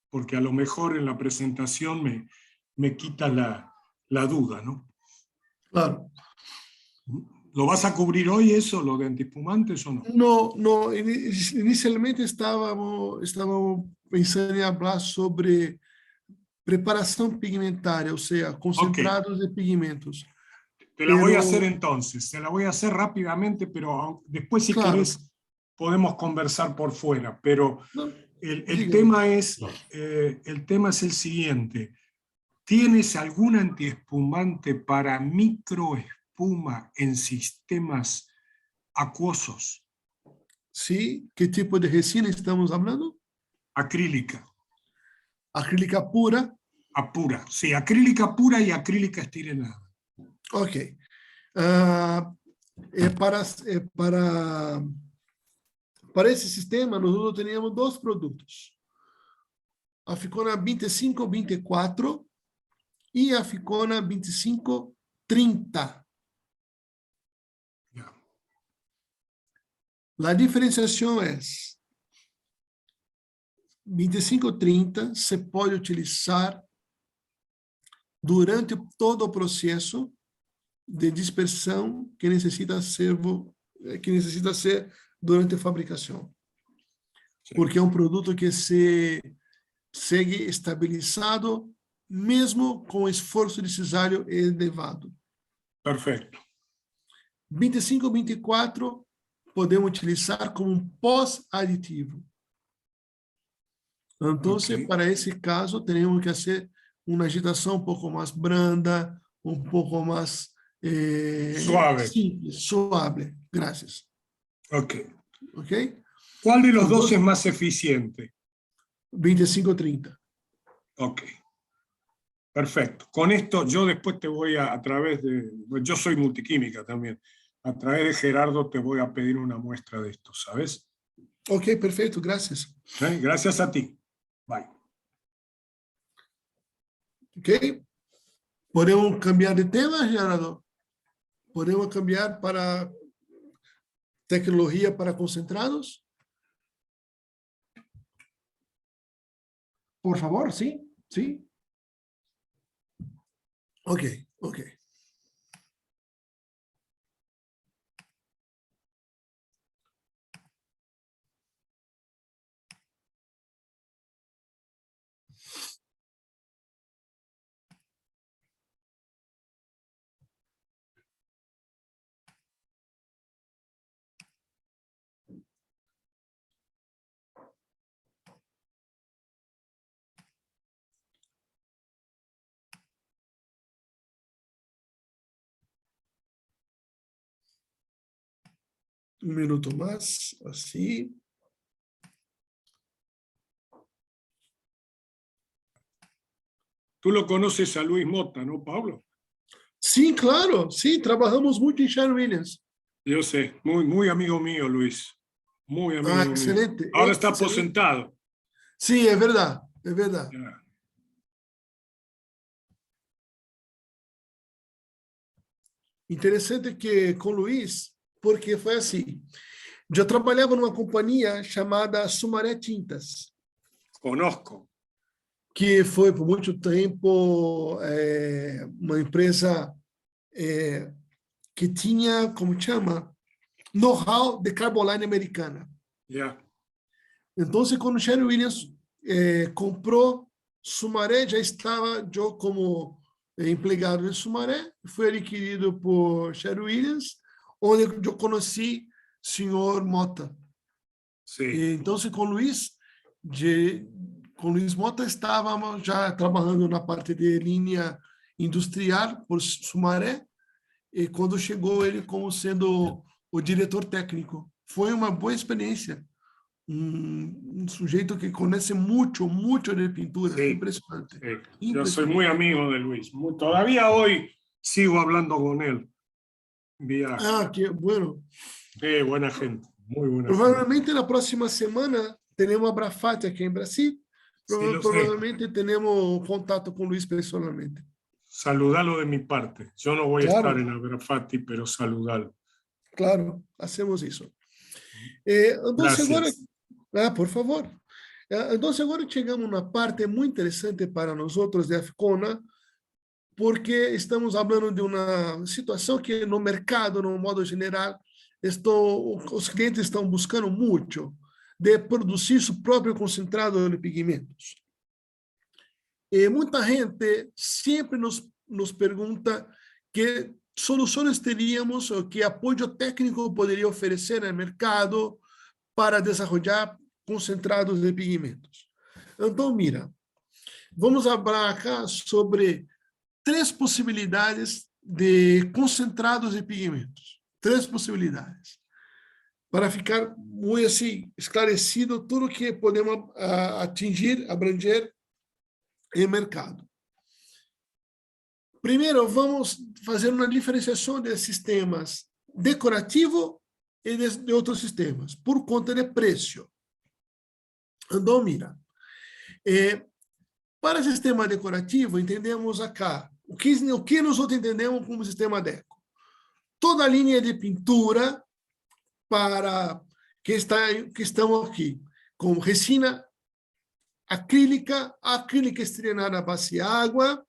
porque a lo mejor en la presentación me quita la duda, ¿no? Claro. ¿Lo vas a cubrir hoy eso, lo de antiespumantes o no? No. Inicialmente estávamos pensando em falar sobre preparação pigmentária, ou seja, concentrados de pigmentos. Te la voy a hacer entonces, te la voy a hacer rápidamente, pero después si querés podemos conversar por fuera, pero el tema es el siguiente. ¿Tienes algún antiespumante para microespuma en sistemas acuosos? Sí, ¿qué tipo de resina estamos hablando? Acrílica. Acrílica pura. Pura, sí, acrílica pura y acrílica estirenada. Ok. Para esse sistema, nós teníamos dois produtos. A Ficona 2524 e a Ficona 2530. A diferenciação é 2530 se pode utilizar durante todo o processo de dispersão que necessita ser durante a fabricação. Porque é um produto que segue estabilizado mesmo com esforço de cesárea elevado. Perfeito. 25-24 podemos utilizar como um pós-aditivo. Então, para esse caso, teremos que fazer uma agitação um pouco mais branda, um pouco mais suave. Simples, suave. Gracias. Ok. ¿Cuál de los dos es más eficiente? 25-30. Ok. Perfecto. Con esto yo después te voy a través de... Yo soy multiquímica también. A través de Gerardo te voy a pedir una muestra de esto, ¿sabes? Ok, perfecto. Gracias. Gracias a ti. Bye. Ok. ¿Podemos cambiar de tema, Gerardo? ¿Podemos cambiar para tecnología para concentrados? Por favor, sí. Ok. Un minuto más, así. Tú lo conoces a Luis Mota, ¿no, Pablo? Sí, claro, sí, trabajamos mucho en Sherwin Williams. Yo sé, muy amigo mío, Luis. Muy amigo mío. Excelente. Ahora está aposentado. Sí, es verdad, es verdad. Yeah. Interessante que com o Luiz, porque foi assim. Eu trabalhava numa companhia chamada Sumaré Tintas. Conozco. Que foi por muito tempo uma empresa que tinha, como chama, know-how de carboline americana. Yeah. Então, quando Sherwin Williams comprou Sumaré, já estava eu como empregado de Sumaré, fui adquirido por Sherwin Williams, onde eu conheci o senhor Mota. Sí. Então, com Luiz Mota estávamos já trabalhando na parte de linha industrial por Sumaré, e quando chegou ele como sendo o diretor técnico. Foi uma boa experiência. Um sujeito que conhece muito de pintura. Sí, Impresionante. sí. Yo Impresionante. soy muy amigo de Luis. Todavía hoy sigo hablando con él. Vía. Ah, que bueno. Buena gente. Muy buena Provavelmente na próxima semana teremos a Brafati aqui em Brasil. Sí, Provavelmente teremos contato com o Luiz pessoalmente. Saludalo de mi parte. Yo no voy a Claro. estar en Abrafati, pero saludalo. Claro, hacemos isso. Então, agora, por favor. Então, agora chegamos na parte muito interessante para nós de Afcona, porque estamos falando de uma situação que no mercado, no modo geral, os clientes estão buscando muito de produzir seu próprio concentrado de pigmentos. E muita gente sempre nos pergunta que soluções teríamos ou que apoio técnico poderia oferecer no mercado para desenvolver concentrados de pigmentos. Então, mira, vamos falar aqui sobre 3 possibilidades de concentrados de pigmentos. 3 possibilidades. Para ficar muito assim, esclarecido tudo que podemos atingir, abranger em mercado. Primeiro, vamos fazer uma diferenciação de sistemas decorativo e de outros sistemas, por conta de preço. Então, mira, para sistema decorativo, entendemos acá, o que nós entendemos como sistema deco? Toda a linha de pintura para que estamos aqui, com resina acrílica estrenada a base água,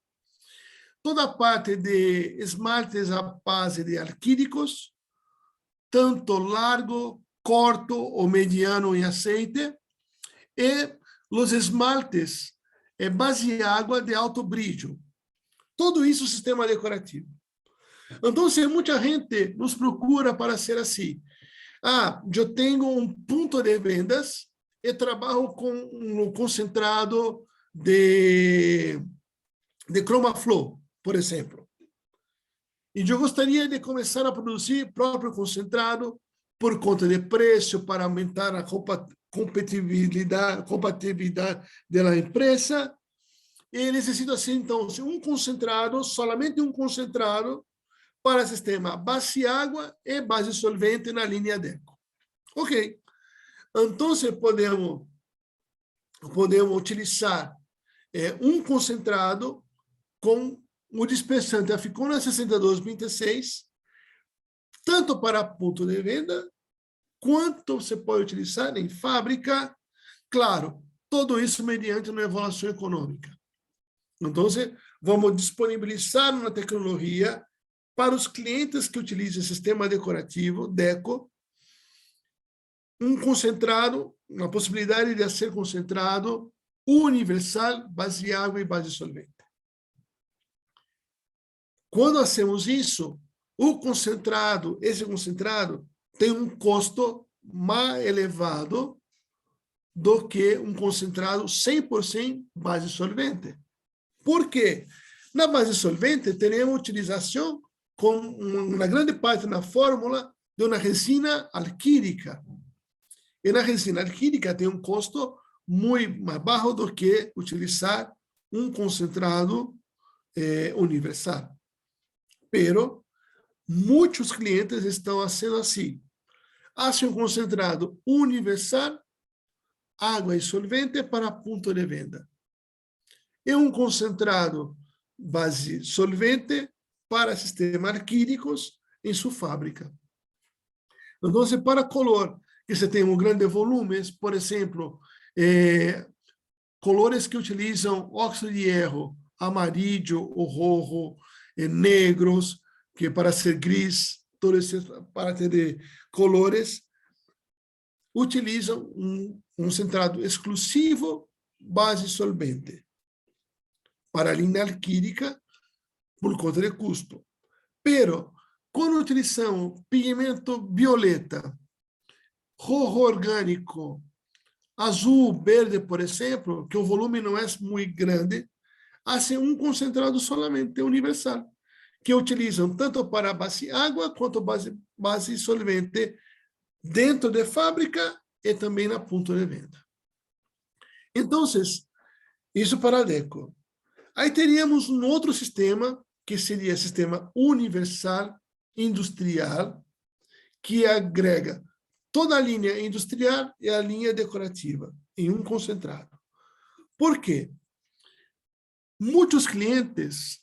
toda a parte de esmaltes à base de alquídicos, tanto largo, corto ou mediano em aceite, e os esmaltes base água de alto brilho. Tudo isso sistema decorativo. Então, muita gente nos procura para ser assim. Eu tenho um ponto de vendas e trabalho com um concentrado de ChromaFlow, por exemplo. E eu gostaria de começar a produzir próprio concentrado por conta de preço, para aumentar a compatibilidade da empresa. E necessito, assim, então, somente um concentrado para sistema base água e base solvente na linha deco. Ok. Então, podemos utilizar um concentrado com o dispersante Aficona 6226, tanto para ponto de venda, quanto você pode utilizar em fábrica. Claro, tudo isso mediante uma evaluação econômica. Então, vamos disponibilizar uma tecnologia para os clientes que utilizam sistema decorativo, DECO, um concentrado, uma possibilidade de ser concentrado universal, base água e base solvente. Quando hacemos isso, esse concentrado tem um custo mais elevado do que um concentrado 100% base solvente. Por quê? Na base solvente, teremos utilização com uma grande parte na fórmula de uma resina alquídica. E na resina alquídica tem um custo muito mais baixo do que utilizar um concentrado universal. Pero muitos clientes estão fazendo assim. Fazem um concentrado universal, água e solvente para ponto de venda. E um concentrado base solvente para sistemas alquílicos em sua fábrica. Então, para color, que você tem grandes volumes, por exemplo, colores que utilizam óxido de hierro, amarillo ou rojo, negros, que para ser gris, toda essa parte de colores, utilizam concentrado exclusivo base solvente para a linha alquílica por conta de custo. Pero, quando utilizamos pigmento violeta, rojo orgânico, azul, verde, por exemplo, que o volume não é muito grande, fazem concentrado solamente universal, que utilizam tanto para base água quanto base solvente dentro de fábrica e também na ponto de venda. Então, isso para a Deco. Aí teríamos outro sistema, que seria o sistema universal industrial, que agrega toda a linha industrial e a linha decorativa em concentrado. Por quê? Muitos clientes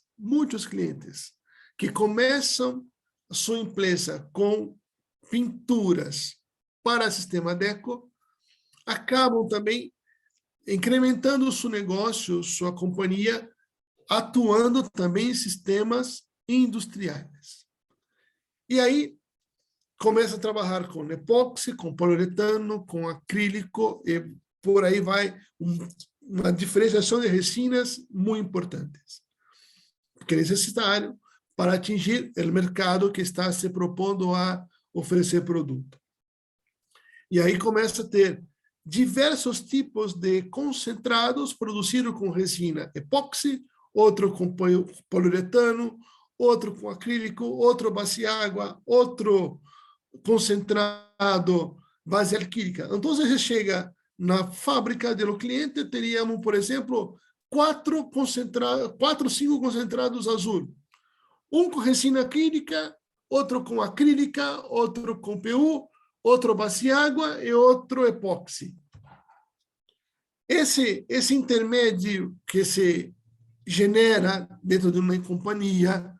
que começam a sua empresa com pinturas para sistema Deco, acabam também incrementando seu negócio, sua companhia, atuando também em sistemas industriais. E aí, começa a trabalhar com epóxi, com poliuretano, com acrílico, e por aí vai uma diferenciação de resinas muito importantes, que é necessário para atingir o mercado que está se propondo a oferecer produto. E aí começa a ter diversos tipos de concentrados produzidos com resina epóxi, outro com poliuretano, outro com acrílico, outro base água, outro concentrado base alquílica. Então, você chega na fábrica do cliente, teríamos, por exemplo, 4 ou 5 concentrados azul. Um com resina acrílica, outro com acrílica, outro com PU, outro base água e outro epóxi. Esse intermédio que se genera dentro de uma companhia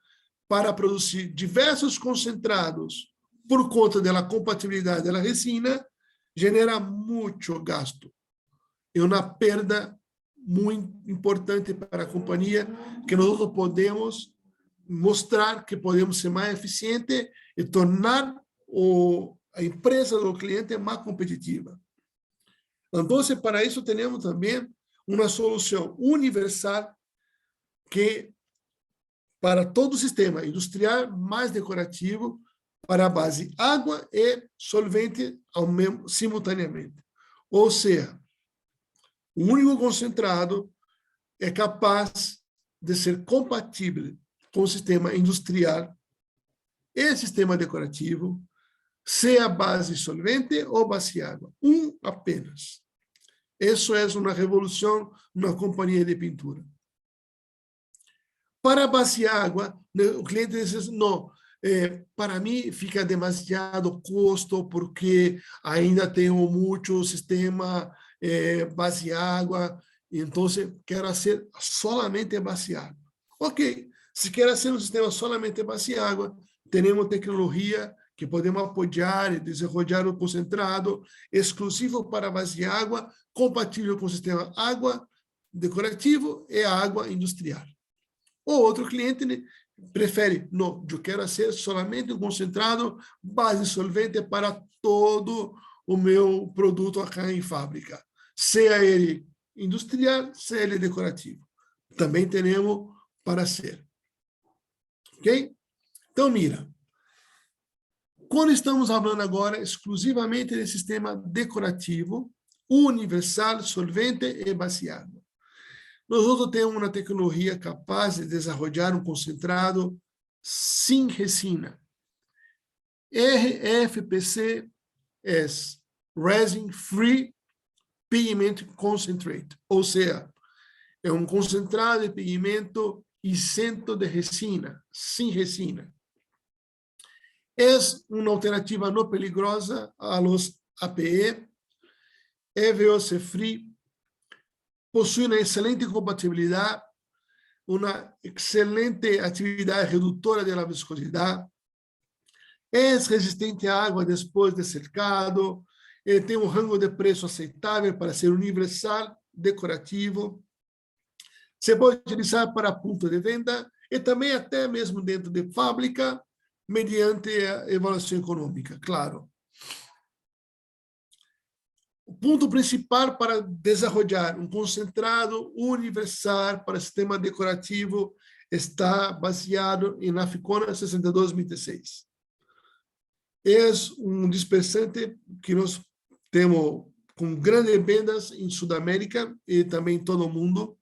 para produzir diversos concentrados por conta da compatibilidade da resina, genera muito gasto. É uma perda muito importante para a companhia, que nós podemos mostrar que podemos ser mais eficientes e tornar a empresa do cliente mais competitiva. Então, para isso, temos também uma solução universal que, para todo o sistema industrial mais decorativo, para a base água e solvente simultaneamente. Ou seja, um único concentrado é capaz de ser compatível com o sistema industrial e sistema decorativo, seja base solvente ou base água. Apenas. Isso é uma revolução na companhia de pintura. Para a base água, o cliente diz, não, para mim fica demasiado custo, porque ainda tenho muito sistema base água, então quero ser solamente base água. Ok, se quer ser um sistema solamente base água, temos tecnologia que podemos apoiar e desenvolver um concentrado exclusivo para base água, compatível com o sistema água decorativo e água industrial. Ou outro cliente prefere, não, eu quero ser somente um concentrado base solvente para todo o meu produto aqui em fábrica, seja ele industrial, seja ele decorativo. Também temos para ser. Ok? Então, mira, quando estamos falando agora exclusivamente de sistema decorativo, universal, solvente e base água, nós temos uma tecnologia capaz de desenvolver um concentrado sem resina. RFPC é Resin Free Pigment Concentrate, ou seja, é um concentrado de pigmento isento de resina, sem resina. É uma alternativa não peligrosa a los APE, é VOC Free, possui uma excelente compatibilidade, uma excelente atividade redutora da viscosidade, é resistente à água depois de secado, ele tem um rango de preço aceitável para ser universal, decorativo, se pode utilizar para ponto de venda e também até mesmo dentro de fábrica, mediante a avaliação econômica, claro. O ponto principal para desenvolver um concentrado universal para sistema decorativo está baseado em Aficona 6226. É um dispersante que nós temos com grandes vendas em Sudamérica e também em todo o mundo.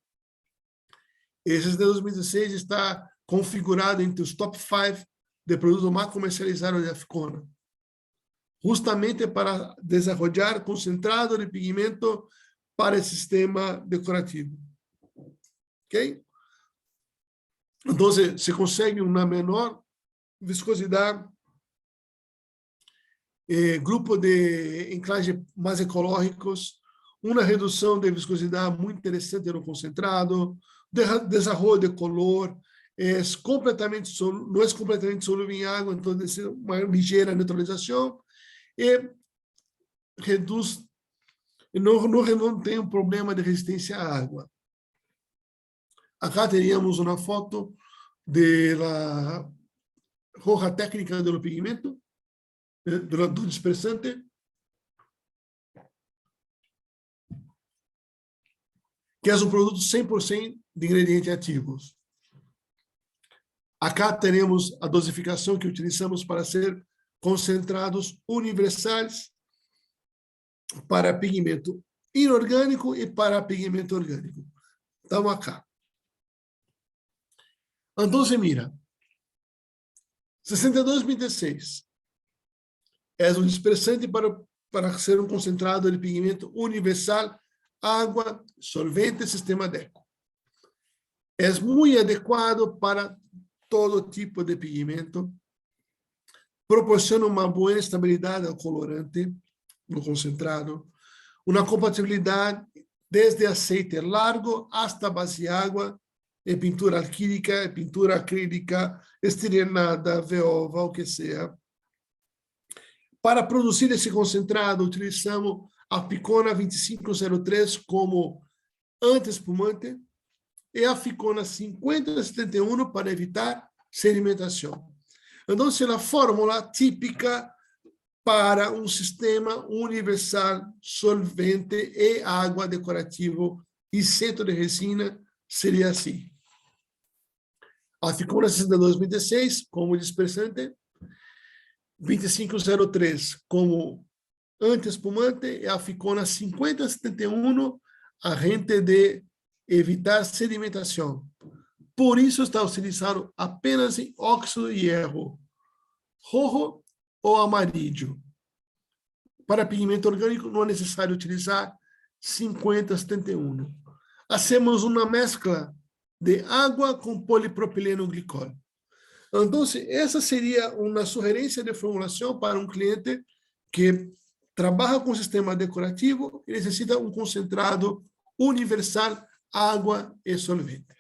Esse 6226 está configurado entre os top 5 de produtos mais comercializados de Aficona, justamente para desenvolver concentrado de pigmento para o sistema decorativo. Ok? Então, se consegue uma menor viscosidade, grupo de enclaves mais ecológicos, uma redução de viscosidade muito interessante no concentrado, desenvolvimento de color, não é completamente solúvel em água, então uma ligeira neutralização, e reduz, não tem um problema de resistência à água. Acá teríamos uma foto da hoja técnica do pigmento, do dispersante, que é um produto 100% de ingredientes ativos. Acá teremos a dosificação que utilizamos para ser concentrados universais para pigmento inorgânico e para pigmento orgânico. Estamos acá. Então, mira, 6226 é um dispersante para ser um concentrado de pigmento universal, água, solvente, sistema DECO. É muito adequado para todo tipo de pigmento, proporciona uma boa estabilidade ao colorante no concentrado, uma compatibilidade desde aceite largo hasta base água, e pintura alquílica, pintura acrílica, estirenada, veova, o que seja. Para produzir esse concentrado, utilizamos a Ficona 2503 como anti-espumante e a Ficona 5071 para evitar sedimentação. Então, é a fórmula típica para um sistema universal solvente e água decorativo e centro de resina seria assim. A Ficona 6226 como dispersante, 2503 como anti-espumante e a Ficona 5071 agente de evitar sedimentação. Por isso está utilizado apenas em óxido de hierro, rojo ou amarillo. Para pigmento orgânico não é necessário utilizar 5071. Hacemos uma mescla de água com polipropileno glicol. Então, essa seria uma sugerência de formulação para um cliente que trabalha com sistema decorativo e necessita um concentrado universal, água e solvente.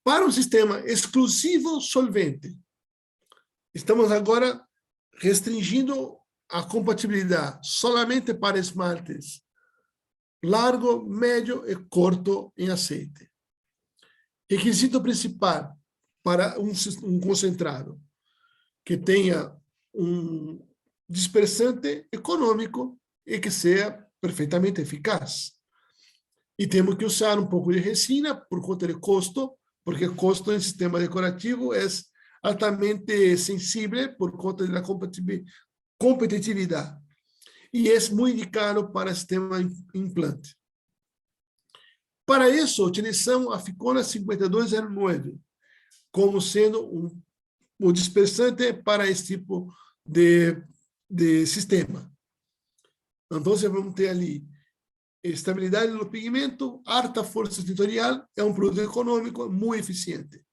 Para um sistema exclusivo solvente, estamos agora restringindo a compatibilidade solamente para esmaltes largo, médio e curto em aceite. Requisito principal para um concentrado que tenha um dispersante econômico e que seja perfeitamente eficaz. E temos que usar um pouco de resina por conta de custo, porque o custo em sistema decorativo é altamente sensível por conta da competitividade. E é muito indicado para sistema implante. Para isso, utilizamos a Ficona 5209 como sendo um dispersante para esse tipo de sistema. Então, vamos ter ali estabilidade no pigmento, alta força tintorial, é um produto econômico muito eficiente.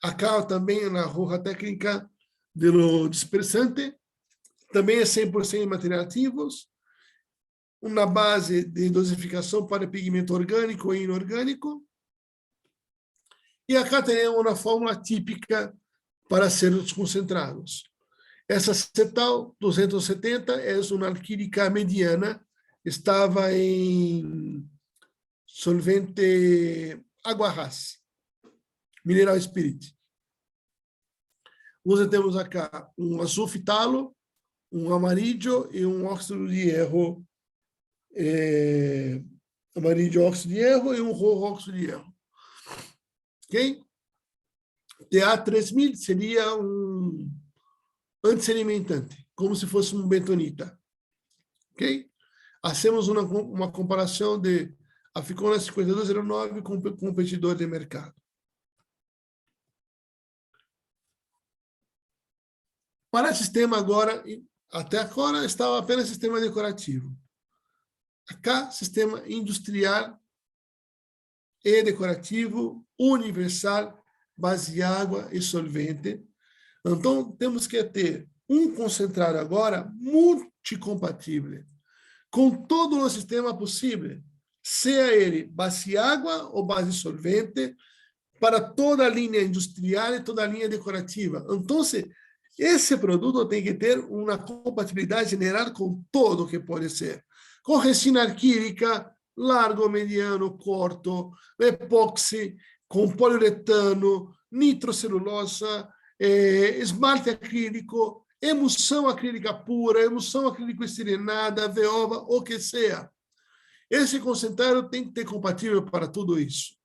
Acá também na hoja técnica do dispersante, também é 100% de materiais ativos, uma base de dosificação para pigmento orgânico e inorgânico. E acá temos uma fórmula típica para ser os concentrados. Essa cetal 270 é uma alquílica mediana, estava em solvente água rasa, mineral spirit. Nós temos acá um azul fitalo, um amarillo e um óxido de hierro, amarillo óxido de hierro e um rojo óxido de hierro. Ok? TA3000 seria um antisedimentante, como se fosse um bentonita. Ok? Hacemos uma comparação de a Ficona 5209 com o competidor de mercado. Para sistema agora, até agora estava apenas sistema decorativo. Acá, sistema industrial e decorativo, universal, base de água e solvente. Então, temos que ter um concentrado agora multicompatível, com todo o sistema possível, seja ele base de água ou base solvente, para toda a linha industrial e toda a linha decorativa. Então, esse produto tem que ter uma compatibilidade general com tudo que pode ser. Com resina acrílica, largo, mediano, curto, epóxi, com poliuretano, nitrocelulosa, esmalte acrílico, emulsão acrílica pura, emulsão acrílico estirenada, veova, o que seja. Esse concentrado tem que ter compatível para tudo isso.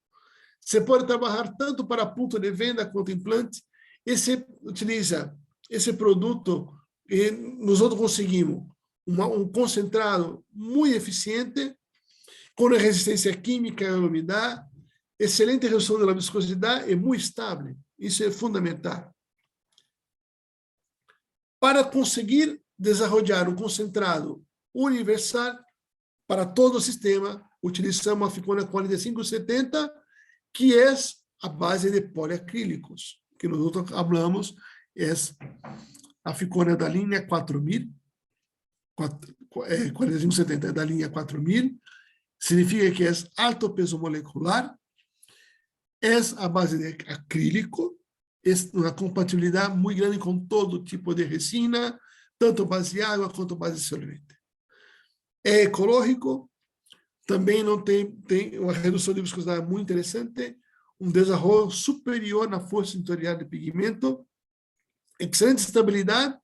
Você pode trabalhar tanto para ponto de venda quanto implante, e você utiliza esse produto, e nós conseguimos um concentrado muito eficiente, com resistência química à umidade, excelente redução da viscosidade e muito estável. Isso é fundamental. Para conseguir desenvolver um concentrado universal para todo o sistema, utilizamos a Ficona 4570, que é a base de poliacrílicos, que nós falamos, é a Ficona da linha 4000, 4570 é da linha 4000, significa que é alto peso molecular, é a base de acrílico, é uma compatibilidade muito grande com todo tipo de resina, tanto base de água quanto base de solvente. É ecológico, também não tem uma redução de viscosidade muito interessante, um desenvolvimento superior na força sensorial de pigmento, excelente estabilidade,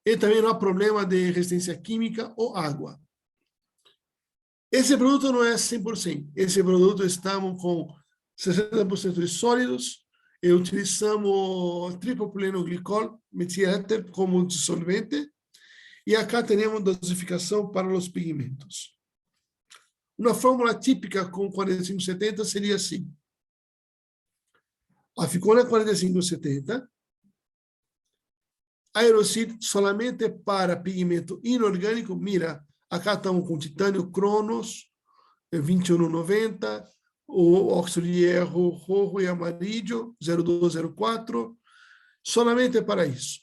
e também não há problema de resistência química ou água. Esse produto não é 100%. Esse produto estamos com 60% de sólidos e utilizamos tripropileno-glicol, metil como dissolvente, e acá temos dosificação para os pigmentos. Uma fórmula típica com 4570 seria assim. A Ficona 4570, Aerosil solamente para pigmento inorgânico. Mira, acá estamos com titânio Cronos, 2190, o óxido de hierro rojo e amarillo, 0204, solamente para isso.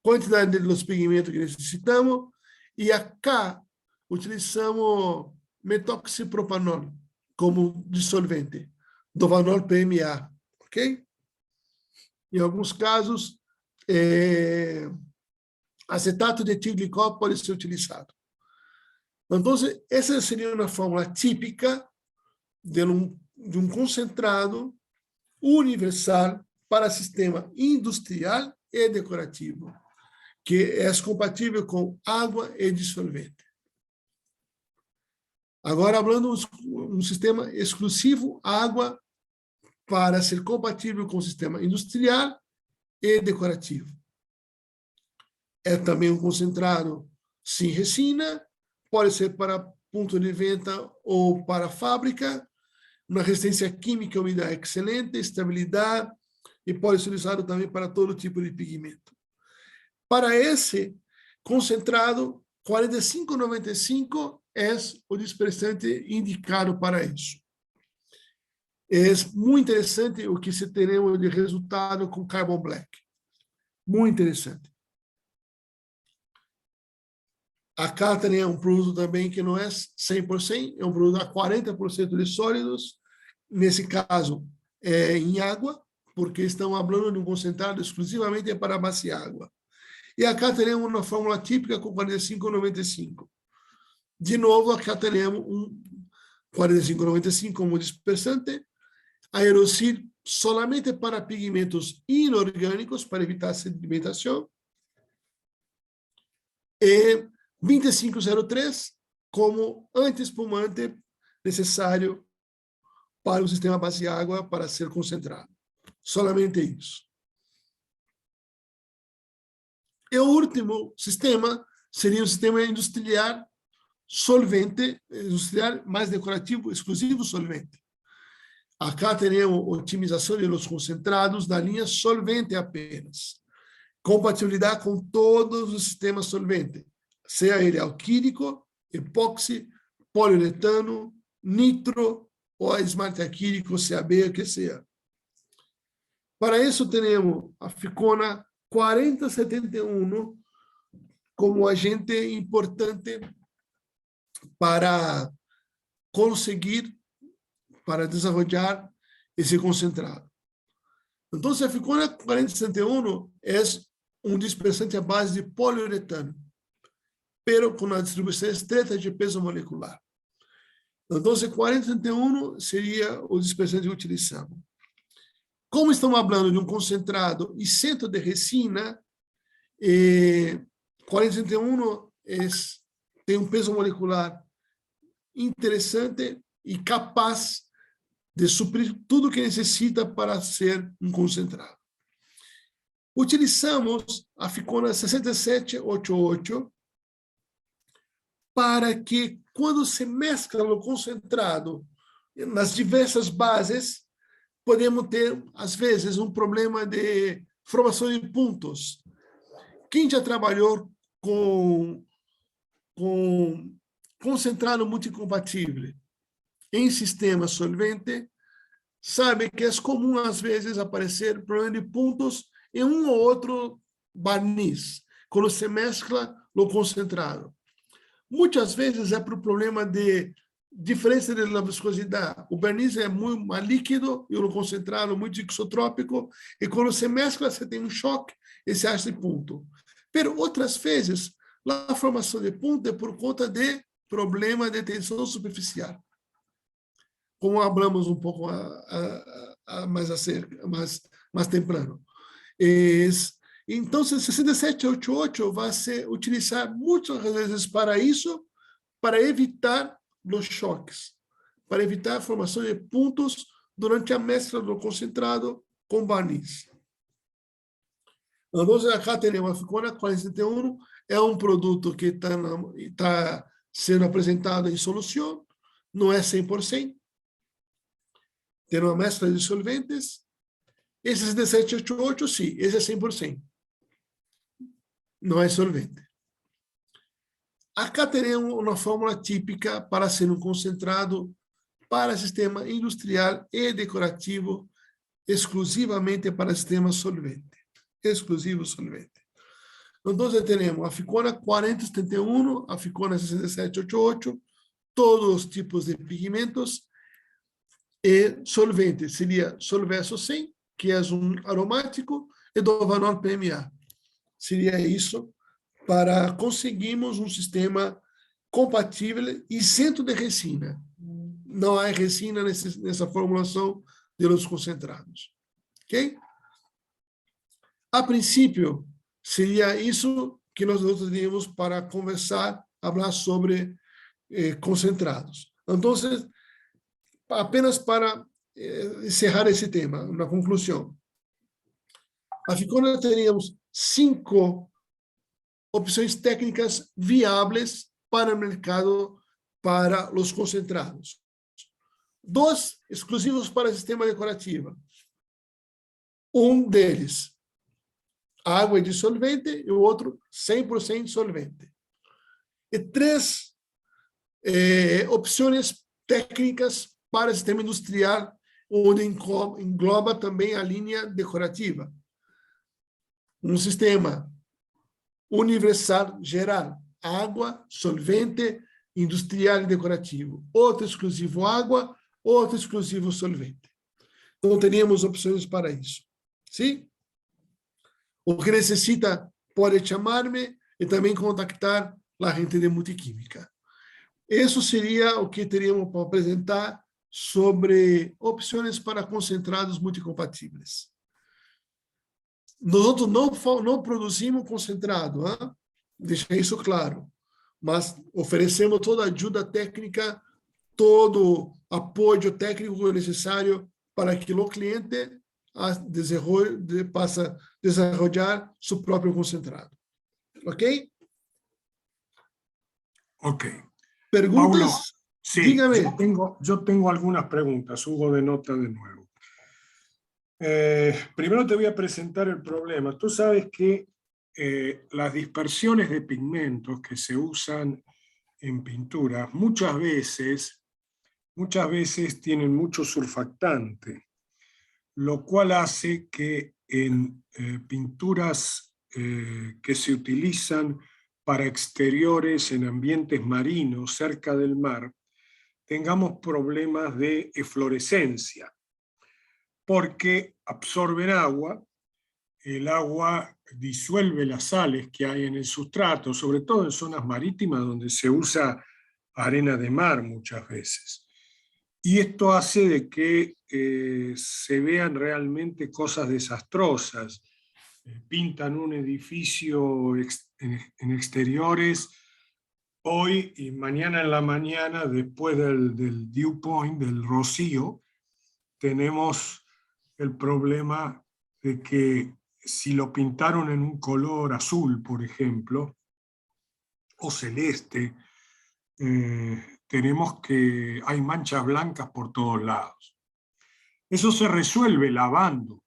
Quantidade de pigmentos que necessitamos, e acá utilizamos metoxipropanol como dissolvente, Dovanol PMA, ok? Em alguns casos, acetato de etilglicol pode ser utilizado. Então, essa seria uma fórmula típica de um concentrado universal para sistema industrial e decorativo, que é compatível com água e dissolvente. Agora, falando um sistema exclusivo água para ser compatível com o sistema industrial e decorativo. É também um concentrado sem resina, pode ser para ponto de venda ou para fábrica, uma resistência química e umidade excelente, estabilidade, e pode ser usado também para todo tipo de pigmento. Para esse concentrado, 4595 é o dispersante indicado para isso. É muito interessante o que se teremos de resultado com Carbon Black. Muito interessante. Acá tem um produto também que não é 100%, é um produto a 40% de sólidos, nesse caso é em água, porque estamos falando de um concentrado exclusivamente para base água. E acá teremos uma fórmula típica com 45,95. De novo, acá teremos um 45,95 como dispersante, aerosil solamente para pigmentos inorgânicos, para evitar sedimentação, e 25,03 como antiespumante necessário para o sistema base água para ser concentrado. Solamente isso. E o último sistema seria um sistema industrial solvente, industrial mais decorativo, exclusivo solvente. Acá teremos otimização dos concentrados da linha solvente apenas. Compatibilidade com todos os sistemas solventes, seja ele alquílico, epóxi, poliuretano, nitro ou esmalte acrílico, CAB, o que seja. Para isso, temos a Ficona 4071 como agente importante para conseguir, para desenvolver esse concentrado. Então, a Ficona 4071 é um dispersante à base de poliuretano, pero com uma distribuição estreita de peso molecular. Então, 4071 seria o dispersante que utilizamos. Como estamos falando de um concentrado isento de resina, 4071 tem um peso molecular interessante e capaz de suprir tudo o que necessita para ser um concentrado. Utilizamos a Ficona 6788 para que, quando se mescla o concentrado nas diversas bases, podemos ter, às vezes, um problema de formação de pontos. Quem já trabalhou com concentrado multicompatível em sistema solvente, sabe que é comum, às vezes, aparecer problema de pontos em um ou outro barniz, quando se mescla o concentrado. Muitas vezes é por problema de diferença de viscosidade. O verniz é muito mais líquido e o concentrado muito isotrópico, e quando se mescla, você tem um choque e se acha de ponto. Pero outras vezes, a formação de ponto é por conta de problema de tensão superficial. Como falamos um pouco mais temprano. Então, 6788 vai ser utilizado muitas vezes para isso, para evitar os choques, para evitar a formação de pontos durante a mescla do concentrado com barniz. Então, acá temos a Ficona 41, é um produto que está sendo apresentado em solução, não é 100%, tem uma mescla de solventes. Esse 6788, sim, esse é 100%. Não é solvente. Acá teremos uma fórmula típica para ser um concentrado para sistema industrial e decorativo, exclusivamente para sistema solvente. Exclusivo solvente. Então, temos a Ficona 4071, a Ficona 6788, todos os tipos de pigmentos, e solvente seria Solverso 100, que é um aromático, e Dovanol PMA. Seria isso para conseguirmos um sistema compatível isento de resina. Não há resina nessa formulação de los concentrados. Ok? A princípio, seria isso que nós teríamos para conversar, falar sobre concentrados. Então, apenas para encerrar esse tema, uma conclusão. A Ficona teríamos 5 opções técnicas viáveis para o mercado para os concentrados. 2 exclusivos para sistema decorativo. Um deles, água e dissolvente, e o outro, 100% solvente. E 3 opções técnicas para sistema industrial, onde engloba também a linha decorativa. Um sistema universal geral, água, solvente, industrial e decorativo. Outro exclusivo água, outro exclusivo solvente. Então, teríamos opções para isso. Sim? O que necessita pode chamar-me e também contactar a gente de Multiquímica. Isso seria o que teríamos para apresentar sobre opções para concentrados multicompatíveis. Nós não produzimos concentrado, hein? Deixa isso claro, mas oferecemos toda a ajuda técnica, todo apoio técnico necessário para que o cliente possa desenvolver seu próprio concentrado. Ok? Ok. ¿Preguntas? Paulo, sí, dígame. yo tengo algunas preguntas, Hugo de Nota de nuevo. Primero te voy a presentar el problema. Tú sabes que las dispersiones de pigmentos que se usan en pintura muchas veces tienen mucho surfactante, lo cual hace que en pinturas que se utilizan para exteriores en ambientes marinos cerca del mar, tengamos problemas de eflorescencia, porque absorben agua, el agua disuelve las sales que hay en el sustrato, sobre todo en zonas marítimas donde se usa arena de mar muchas veces. Y esto hace de que se vean realmente cosas desastrosas. Pintan un edificio en exteriores hoy y mañana en la mañana, después del dew point, del rocío, tenemos el problema de que si lo pintaron en un color azul, por ejemplo, o celeste, tenemos que hay manchas blancas por todos lados. Eso se resuelve lavando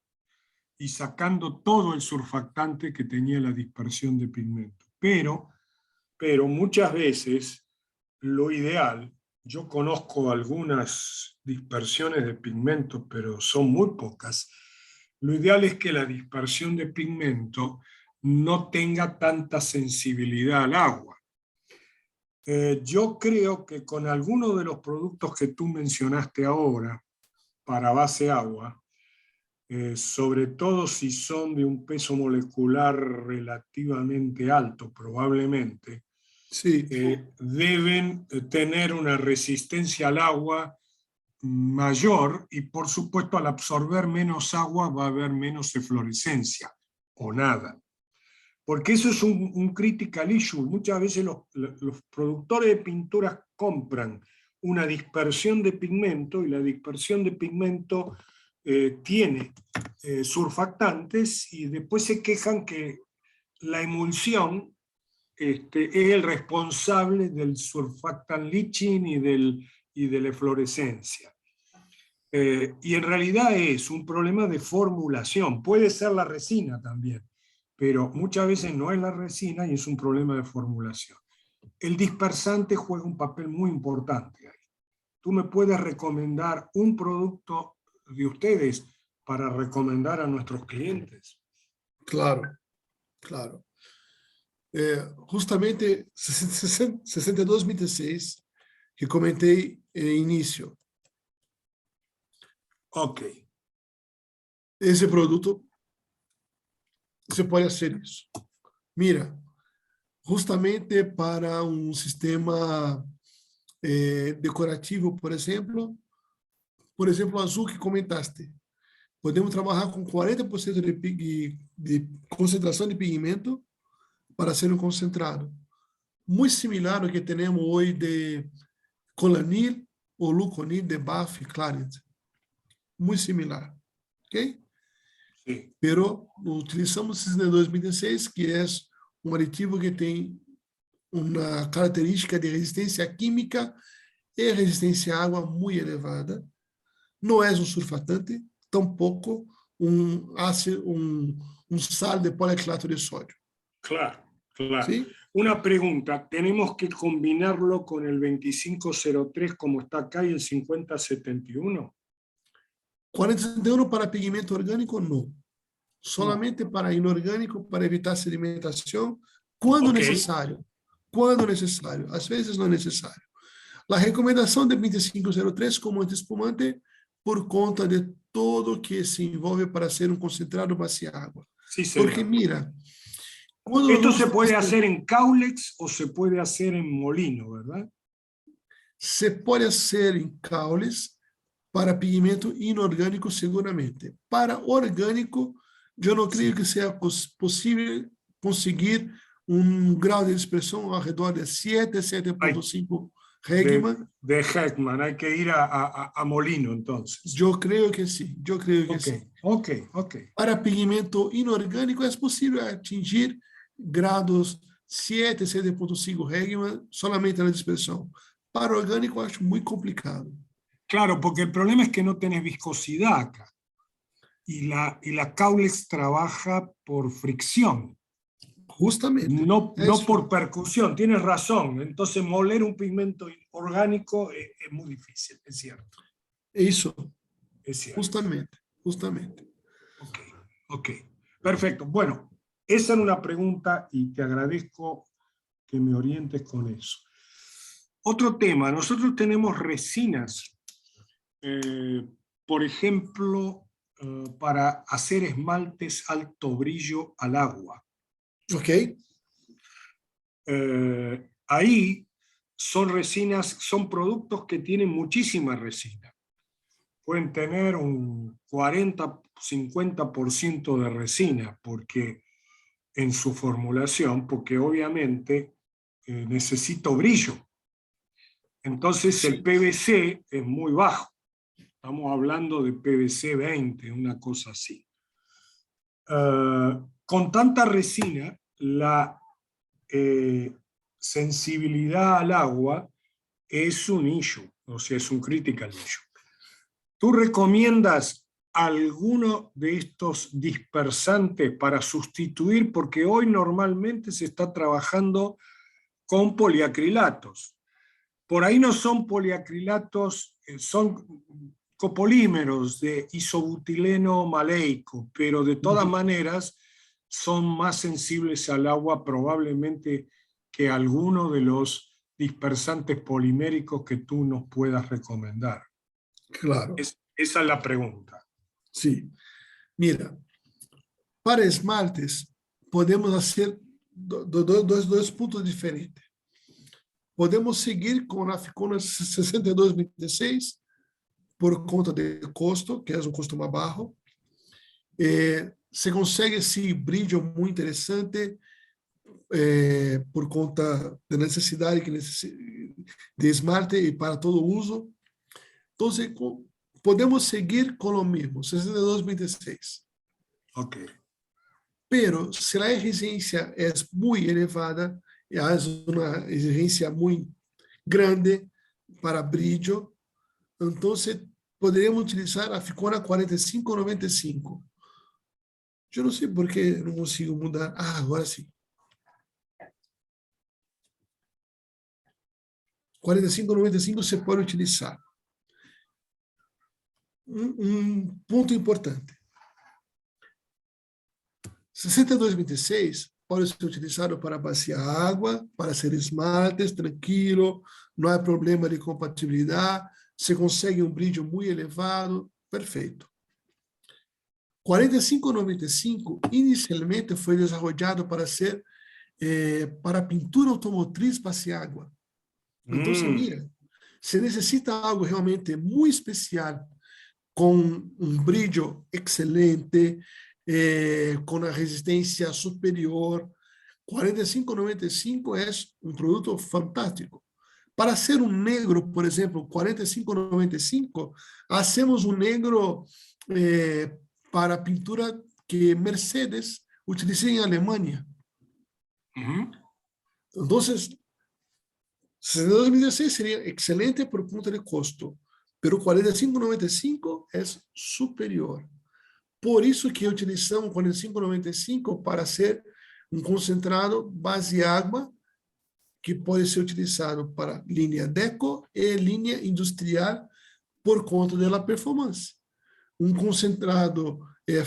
y sacando todo el surfactante que tenía la dispersión de pigmento. Pero muchas veces lo ideal, yo conozco algunas dispersiones de pigmento, pero son muy pocas. Lo ideal es que la dispersión de pigmento no tenga tanta sensibilidad al agua. Yo creo que con alguno de los productos que tú mencionaste ahora para base agua, sobre todo si son de un peso molecular relativamente alto, probablemente, sí. Deben tener una resistencia al agua mayor y, por supuesto, al absorber menos agua va a haber menos eflorescencia o nada. Porque eso es un critical issue. Muchas veces los productores de pinturas compran una dispersión de pigmento y la dispersión de pigmento tiene surfactantes y después se quejan que la emulsión es el responsable del surfactant leaching y de la eflorescencia. Y en realidad es un problema de formulación. Puede ser la resina también, pero muchas veces no es la resina y es un problema de formulación. El dispersante juega un papel muy importante ahí. ¿Tú me puedes recomendar un producto de ustedes para recomendar a nuestros clientes? Claro, claro. Justamente 6226 que comentei no início. Ok. Esse produto, você pode fazer isso. Mira, justamente para um sistema decorativo, por exemplo, o azul que comentaste, podemos trabalhar com 40% de concentração de pigmento para ser um concentrado. Muito similar ao que temos hoje de Colanil ou Luconil de BAF Clarent. Muito similar. Ok? Sí. Pero utilizamos esse de 2016, que é um aditivo que tem uma característica de resistência química e resistência à água muito elevada. Não é um surfatante, tampouco um ácido, um sal de poliaclato de sódio. Claro, claro. ¿Sí? Una pregunta, ¿tenemos que combinarlo con el 2503 como está acá y el 5071? 4071 para pigmento orgânico, não. Solamente para inorgânico, para evitar sedimentação, quando necessário. quando necessário. Às vezes não é necessário. A recomendação de 2503 como antiespumante por conta de todo que se envolve para ser um concentrado base-água. Sí, señor. Porque mira, quando Esto nós se puede vamos hacer en Caulex o se puede hacer en molino, ¿verdad? se pode fazer em caules para pigmento inorgânico seguramente. Para orgânico, eu não creio que seja possível conseguir um grau de expressão ao redor de 7, 7.5 Hegman. De Heckman, hay que ir a molino entonces. Eu creio que sim, eu creio que sim. Ok. Para pigmento inorgânico é possível atingir grados 7, 7.5 Hegman solamente na dispersão. Para orgânico, acho muito complicado. Claro, porque el problema es que no tenés viscosidad acá. Y la Caulex trabaja por fricción. Justamente. No por percusión, tienes razón. Entonces moler un pigmento orgánico es muy difícil, es cierto. Isso. Es cierto. Justamente. Ok. Perfecto. Bueno, esa era una pregunta y te agradezco que me orientes con eso. Otro tema, nosotros tenemos resinas, por ejemplo, para hacer esmaltes alto brillo al agua. Ok. Ahí son resinas, son productos que tienen muchísima resina. Pueden tener un 40-50% de resina porque en su formulación, porque obviamente necesita brillo. Entonces el PVC es muy bajo. Estamos hablando de PVC 20, una cosa así. Con tanta resina, la sensibilidad al agua es un issue, o sea, es un critical issue. ¿Tú recomiendas alguno de estos dispersantes para sustituir? Porque hoy normalmente se está trabajando con poliacrilatos. Por ahí no son poliacrilatos, son copolímeros de isobutileno maleico, pero de todas maneras son más sensibles al agua probablemente que alguno de los dispersantes poliméricos que tú nos puedas recomendar. Claro. Esa es la pregunta. Sí. Mira, para esmaltes podemos hacer dois pontos diferentes. Podemos seguir com a Ficona 6226 por conta de custo, que é um custo mais baixo. Você consegue esse brilho muito interessante por conta da necessidade de esmalte e para todo uso. Então, podemos seguir com o mesmo, 6226. Ok. Pero se a exigência é muito elevada, é uma exigência muito grande para brilho, então poderíamos utilizar a Ficona 4595. Eu não sei por que não consigo mudar. Ah, agora sim. 4595 você pode utilizar. Ponto importante. 6226 pode ser utilizado para baciar água, para ser esmaltes, tranquilo, não há problema de compatibilidade, você consegue um brilho muito elevado, perfeito. 4595 inicialmente foi desenvolvido para ser para pintura automotriz baciar água. Então, mira, se necessita algo realmente muito especial, com um brilho excelente, com a resistência superior, 4595 é um produto fantástico. Para ser um negro, por exemplo, 4595, hacemos um negro para pintura que Mercedes utiliza em Alemanha. Então, 2016 seria excelente por conta de custo, pero 4595 é superior. Por isso que utilizamos 4595 para ser um concentrado base água que pode ser utilizado para linha deco e linha industrial por conta da performance. Um concentrado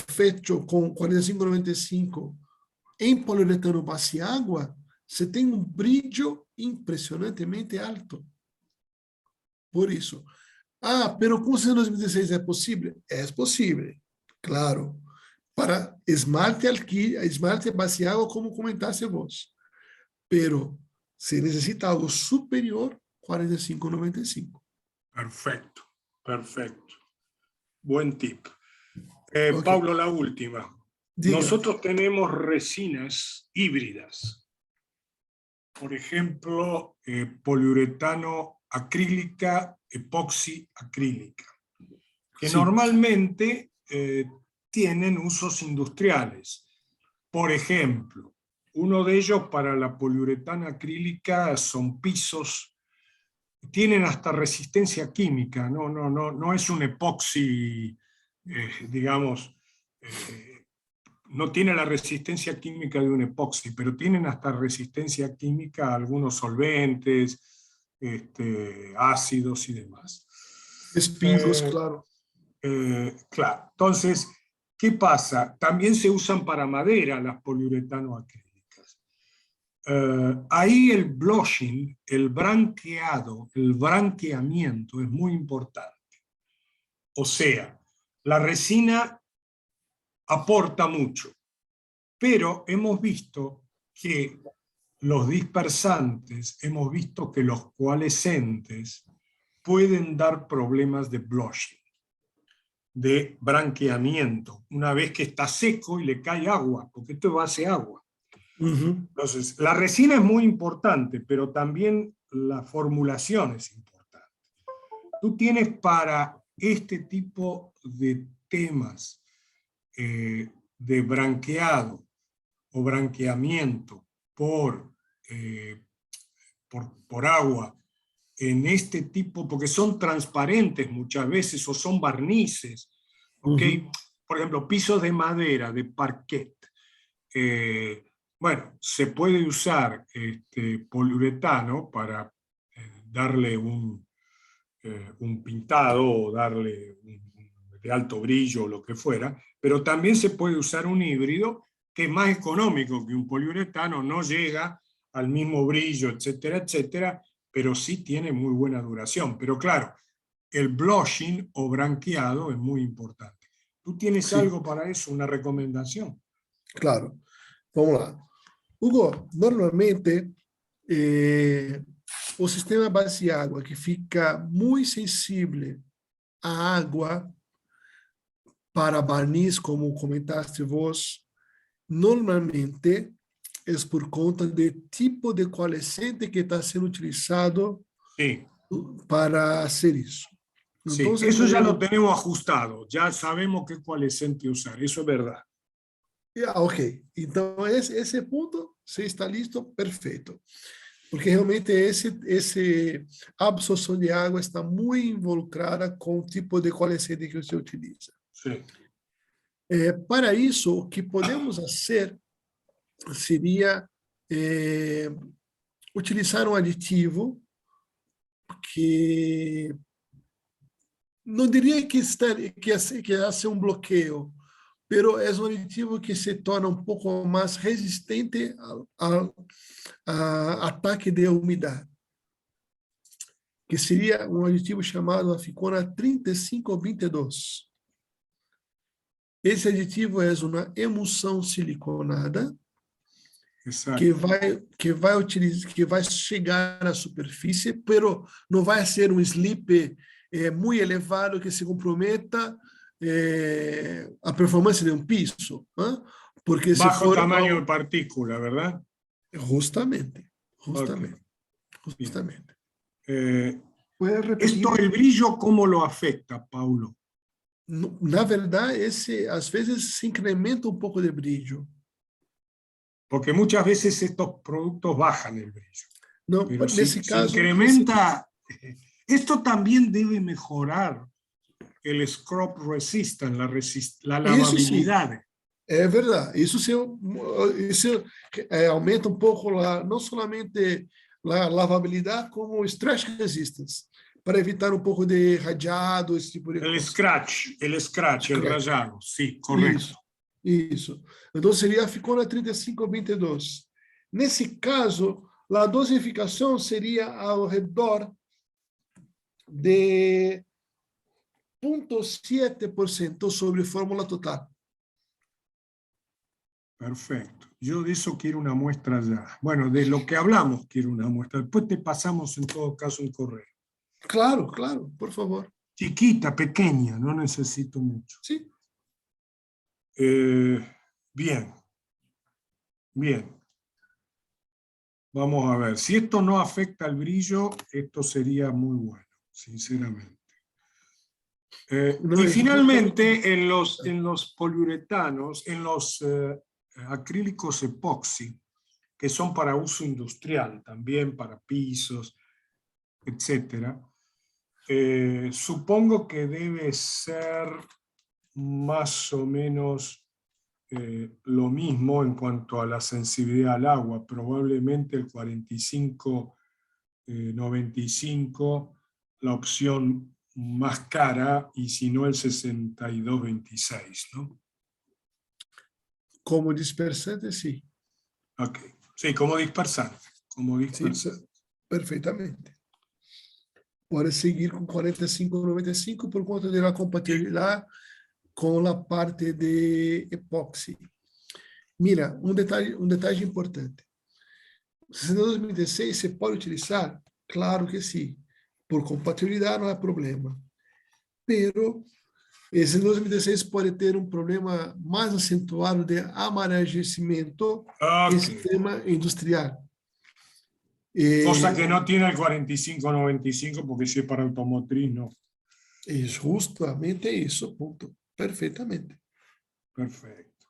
feito com 4595 em poliuretano base água você tem um brilho impressionantemente alto. Por isso. Pero com 2016 é possível? É possível, claro. Para esmalte base água, como comentaste vos. Pero se necessita algo superior, 45,95. Perfecto, perfecto. Buen tip. Okay. Pablo, la última. Diga. Nosotros tenemos resinas híbridas. Por ejemplo, poliuretano acrílica, epoxi acrílica, que Sí. normalmente tienen usos industriales. Por ejemplo, uno de ellos para la poliuretana acrílica son pisos, tienen hasta resistencia química, no es un epoxi, digamos, no tiene la resistencia química de un epoxi, pero tienen hasta resistencia química a algunos solventes, ácidos y demás. Espigos, claro. Claro, entonces, ¿qué pasa? También se usan para madera las poliuretano acrílicas. Ahí el blushing, el branqueado, el branqueamiento es muy importante. O sea, la resina aporta mucho, pero hemos visto que los dispersantes, hemos visto que los coalescentes pueden dar problemas de blushing, de branqueamiento, una vez que está seco y le cae agua, porque esto es base agua. Entonces, la resina es muy importante, pero también la formulación es importante. Tú tienes para este tipo de temas de branqueado o branqueamiento por agua en este tipo, porque son transparentes muchas veces o son barnices, ¿okay? Por ejemplo, pisos de madera, de parquet. Bueno, se puede usar poliuretano para darle un pintado o darle de alto brillo o lo que fuera, pero también se puede usar un híbrido que es más económico que un poliuretano, no llega al mismo brillo, etcétera, etcétera, pero sí tiene muy buena duración. Pero claro, el blushing o branqueado es muy importante. ¿Tú tienes algo para eso, una recomendación? Claro. Vamos lá. Hugo, normalmente o sistema base água que fica muito sensível à água para barniz, como comentaste vos, normalmente é por conta do tipo de coalescente que está sendo utilizado para hacer isso. Sí, Entonces, eso ya lo tenemos ajustado, ya sabemos qué coalescente usar, eso es verdad. Ok, então esse ponto, você está listo, perfeito. Porque realmente a absorção de água está muito involucrada com o tipo de coalescente que você utiliza. Sí. Para isso, o que podemos fazer seria utilizar um aditivo que não diria que hace um bloqueio, pero é um aditivo que se torna um pouco mais resistente ao ataque de umidade, que seria um aditivo chamado Aficona 3522. Esse aditivo é uma emulsão siliconada que vai chegar à superfície, pero não vai ser um slip muito elevado que se comprometa a performance de um piso, porque bajo tamaño de partícula, ¿verdad? Justamente. Okay. ¿Puedes repetir? ¿Esto el brillo cómo lo afecta, Paulo? Na verdade, às vezes se incrementa um pouco de brillo. Porque muchas veces estos productos bajan el brillo. No, pero nesse caso, se incrementa. Esto también debe mejorar el scrub resistance, la lavabilidad. Isso, é verdade. Isso aumenta um pouco não somente a lavabilidade, como o stress resistance, para evitar um pouco de radiado, esse tipo de coisa. El scratch, el rayado, sí, correcto. Isso. Então seria a Ficona 3522. Nesse caso, a dosificação seria ao redor de 0,7% sobre fórmula total. Perfecto. Yo de eso quiero una muestra ya. Bueno, de lo que hablamos quiero una muestra. Después te pasamos en todo caso un correo. Claro, claro, por favor. Chiquita, pequeña, no necesito mucho. Sí. Bien. Bien. Vamos a ver. Si esto no afecta al brillo, esto sería muy bueno, sinceramente. Y finalmente, en los poliuretanos, en los acrílicos epoxi, que son para uso industrial, también para pisos, etc. Supongo que debe ser más o menos lo mismo en cuanto a la sensibilidad al agua, probablemente el 45-95, la opción más cara, y si no el 62-26, ¿no? Como dispersante, sí. Ok, sí, como dispersante. Sí, perfectamente. Puede seguir con 45-95 por cuenta de la compatibilidad con la parte de epoxi. Mira, um detalhe importante. O 62-26 se pode utilizar? Claro que sim. Por compatibilidade não há problema. Pero esse 62-26 pode ter um problema mais acentuado de amarellecimento em sistema industrial. Cosa que no tiene el 45-95 porque si es para automotriz, no. Es justamente eso, punto. Perfectamente. Perfecto.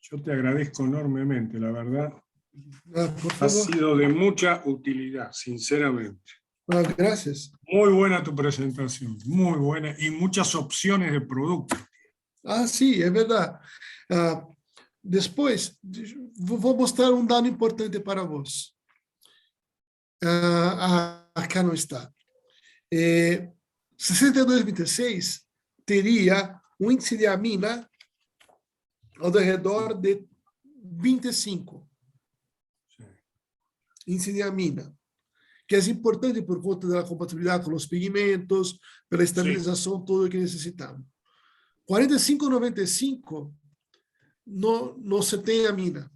Yo te agradezco enormemente, la verdad. Por Ha favor. sido de mucha utilidad, sinceramente. Gracias. Muy buena tu presentación, muy buena, y muchas opciones de productos. Sí, é verdade. Depois, vou mostrar um dado importante para vós. Acá não está. 62-26 teria um índice de amina ao redor de 25. Sí. Índice de amina. Que é importante por conta da compatibilidade com os pigmentos, pela estabilização toda que necessitamos. 45-95 não se tem amina.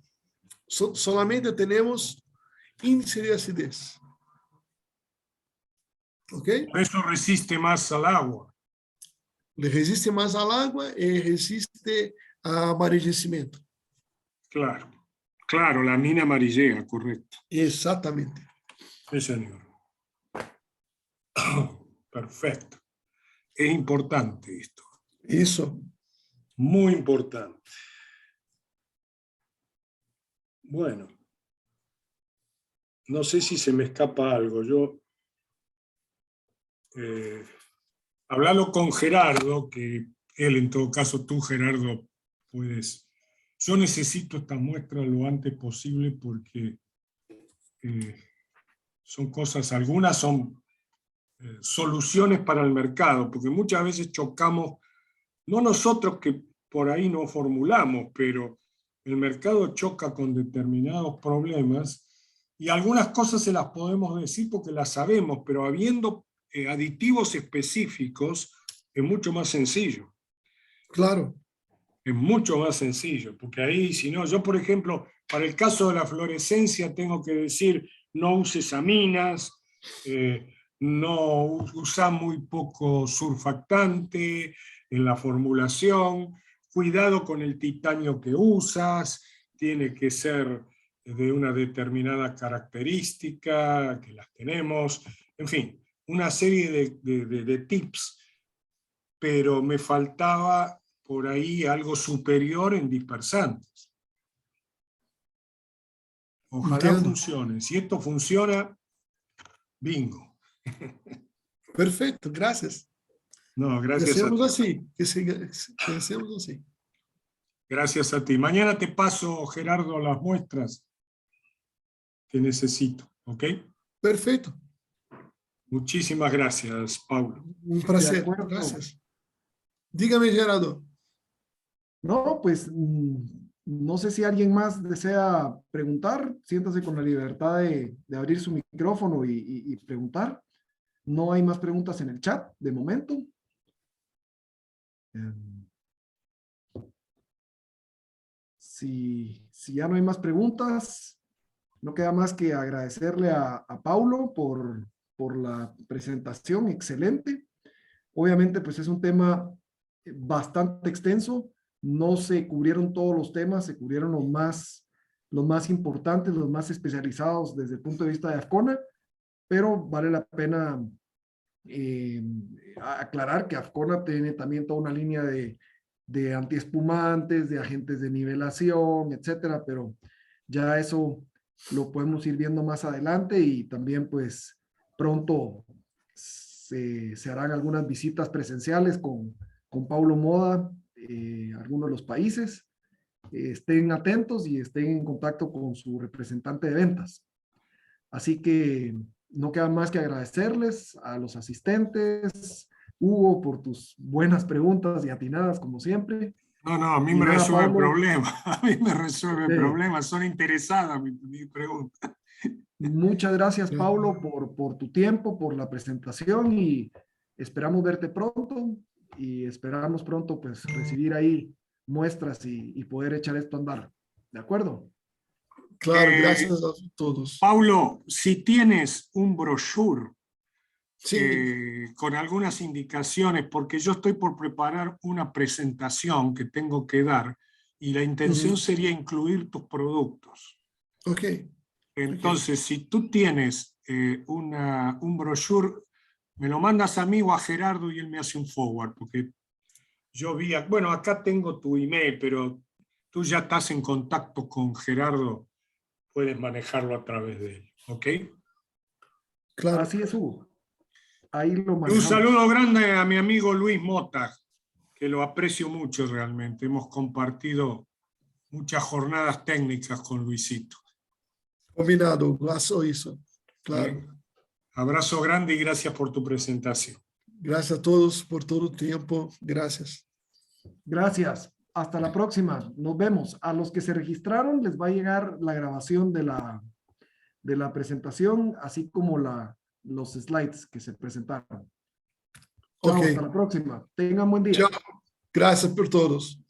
Solamente temos índice de acidez. ¿Ok? Por eso resiste más al agua. Le resiste mais ao água e resiste a amarillecimento. Claro, claro, la mina amarillea, correcto. Exatamente. Sí, señor. Perfecto. Es importante esto. Isso. Muy importante. Bueno, no sé si se me escapa algo. Yo hablalo con Gerardo, que él, en todo caso, tú, Gerardo, puedes. Yo necesito esta muestra lo antes posible porque son cosas, algunas son soluciones para el mercado, porque muchas veces chocamos, no nosotros que por ahí no formulamos, pero el mercado choca con determinados problemas y algunas cosas se las podemos decir porque las sabemos, pero habiendo aditivos específicos es mucho más sencillo. Claro. Es mucho más sencillo, porque ahí, si no, yo por ejemplo, para el caso de la fluorescencia tengo que decir no uses aminas, no usa muy poco surfactante en la formulación, cuidado con el titanio que usas, tiene que ser de una determinada característica, que las tenemos, en fin, una serie de tips, pero me faltaba por ahí algo superior en dispersantes. Ojalá funcione. Si esto funciona, bingo. Perfecto, gracias. No, gracias a ti. Así. Que hacemos así. Gracias a ti. Mañana te paso, Gerardo, las muestras que necesito, ¿ok? Perfecto. Muchísimas gracias, Paulo. Un placer, gracias. Dígame, Gerardo. No, pues No sé si alguien más desea preguntar. Siéntase con la libertad de abrir su micrófono y preguntar. No hay más preguntas en el chat de momento. Si ya no hay más preguntas, no queda más que agradecerle a Paulo por la presentación excelente. Obviamente, pues es un tema bastante extenso. No se cubrieron todos los temas, se cubrieron los más importantes, los más especializados desde el punto de vista de Afcona, pero vale la pena aclarar que Afcona tiene también toda una línea de antiespumantes, de agentes de nivelación, etcétera, pero ya eso lo podemos ir viendo más adelante y también pues pronto se harán algunas visitas presenciales con Paulo Moda, algunos de los países. Estén atentos y estén en contacto con su representante de ventas. Así que no queda más que agradecerles a los asistentes, Hugo, por tus buenas preguntas y atinadas, como siempre. No, a mí me resuelve el problema. A mí me resuelve el problema. Son interesadas mis preguntas. Muchas gracias, Paulo, por tu tiempo, por la presentación y esperamos verte pronto y esperamos pronto pues recibir ahí muestras y poder echar esto a andar. ¿De acuerdo? Claro, gracias a todos. Paulo, si tienes un brochure sí. Con algunas indicaciones, porque yo estoy por preparar una presentación que tengo que dar y la intención sería incluir tus productos. Ok. Entonces, si tú tienes un brochure, me lo mandas a mí o a Gerardo y él me hace un forward, porque yo vi, bueno, acá tengo tu email, pero tú ya estás en contacto con Gerardo, puedes manejarlo a través de él, ¿ok? Claro. Así es, Hugo. Ahí lo manejamos. Un saludo grande a mi amigo Luis Mota, que lo aprecio mucho realmente. Hemos compartido muchas jornadas técnicas con Luisito. Combinado, gracias a eso. Claro. Abrazo grande y gracias por tu presentación. Gracias a todos por todo el tiempo. Gracias. Gracias. Hasta la próxima. Nos vemos. A los que se registraron les va a llegar la grabación de la presentación, así como los slides que se presentaron. Chao, hasta la próxima. Tengan buen día. Chao. Gracias por todos.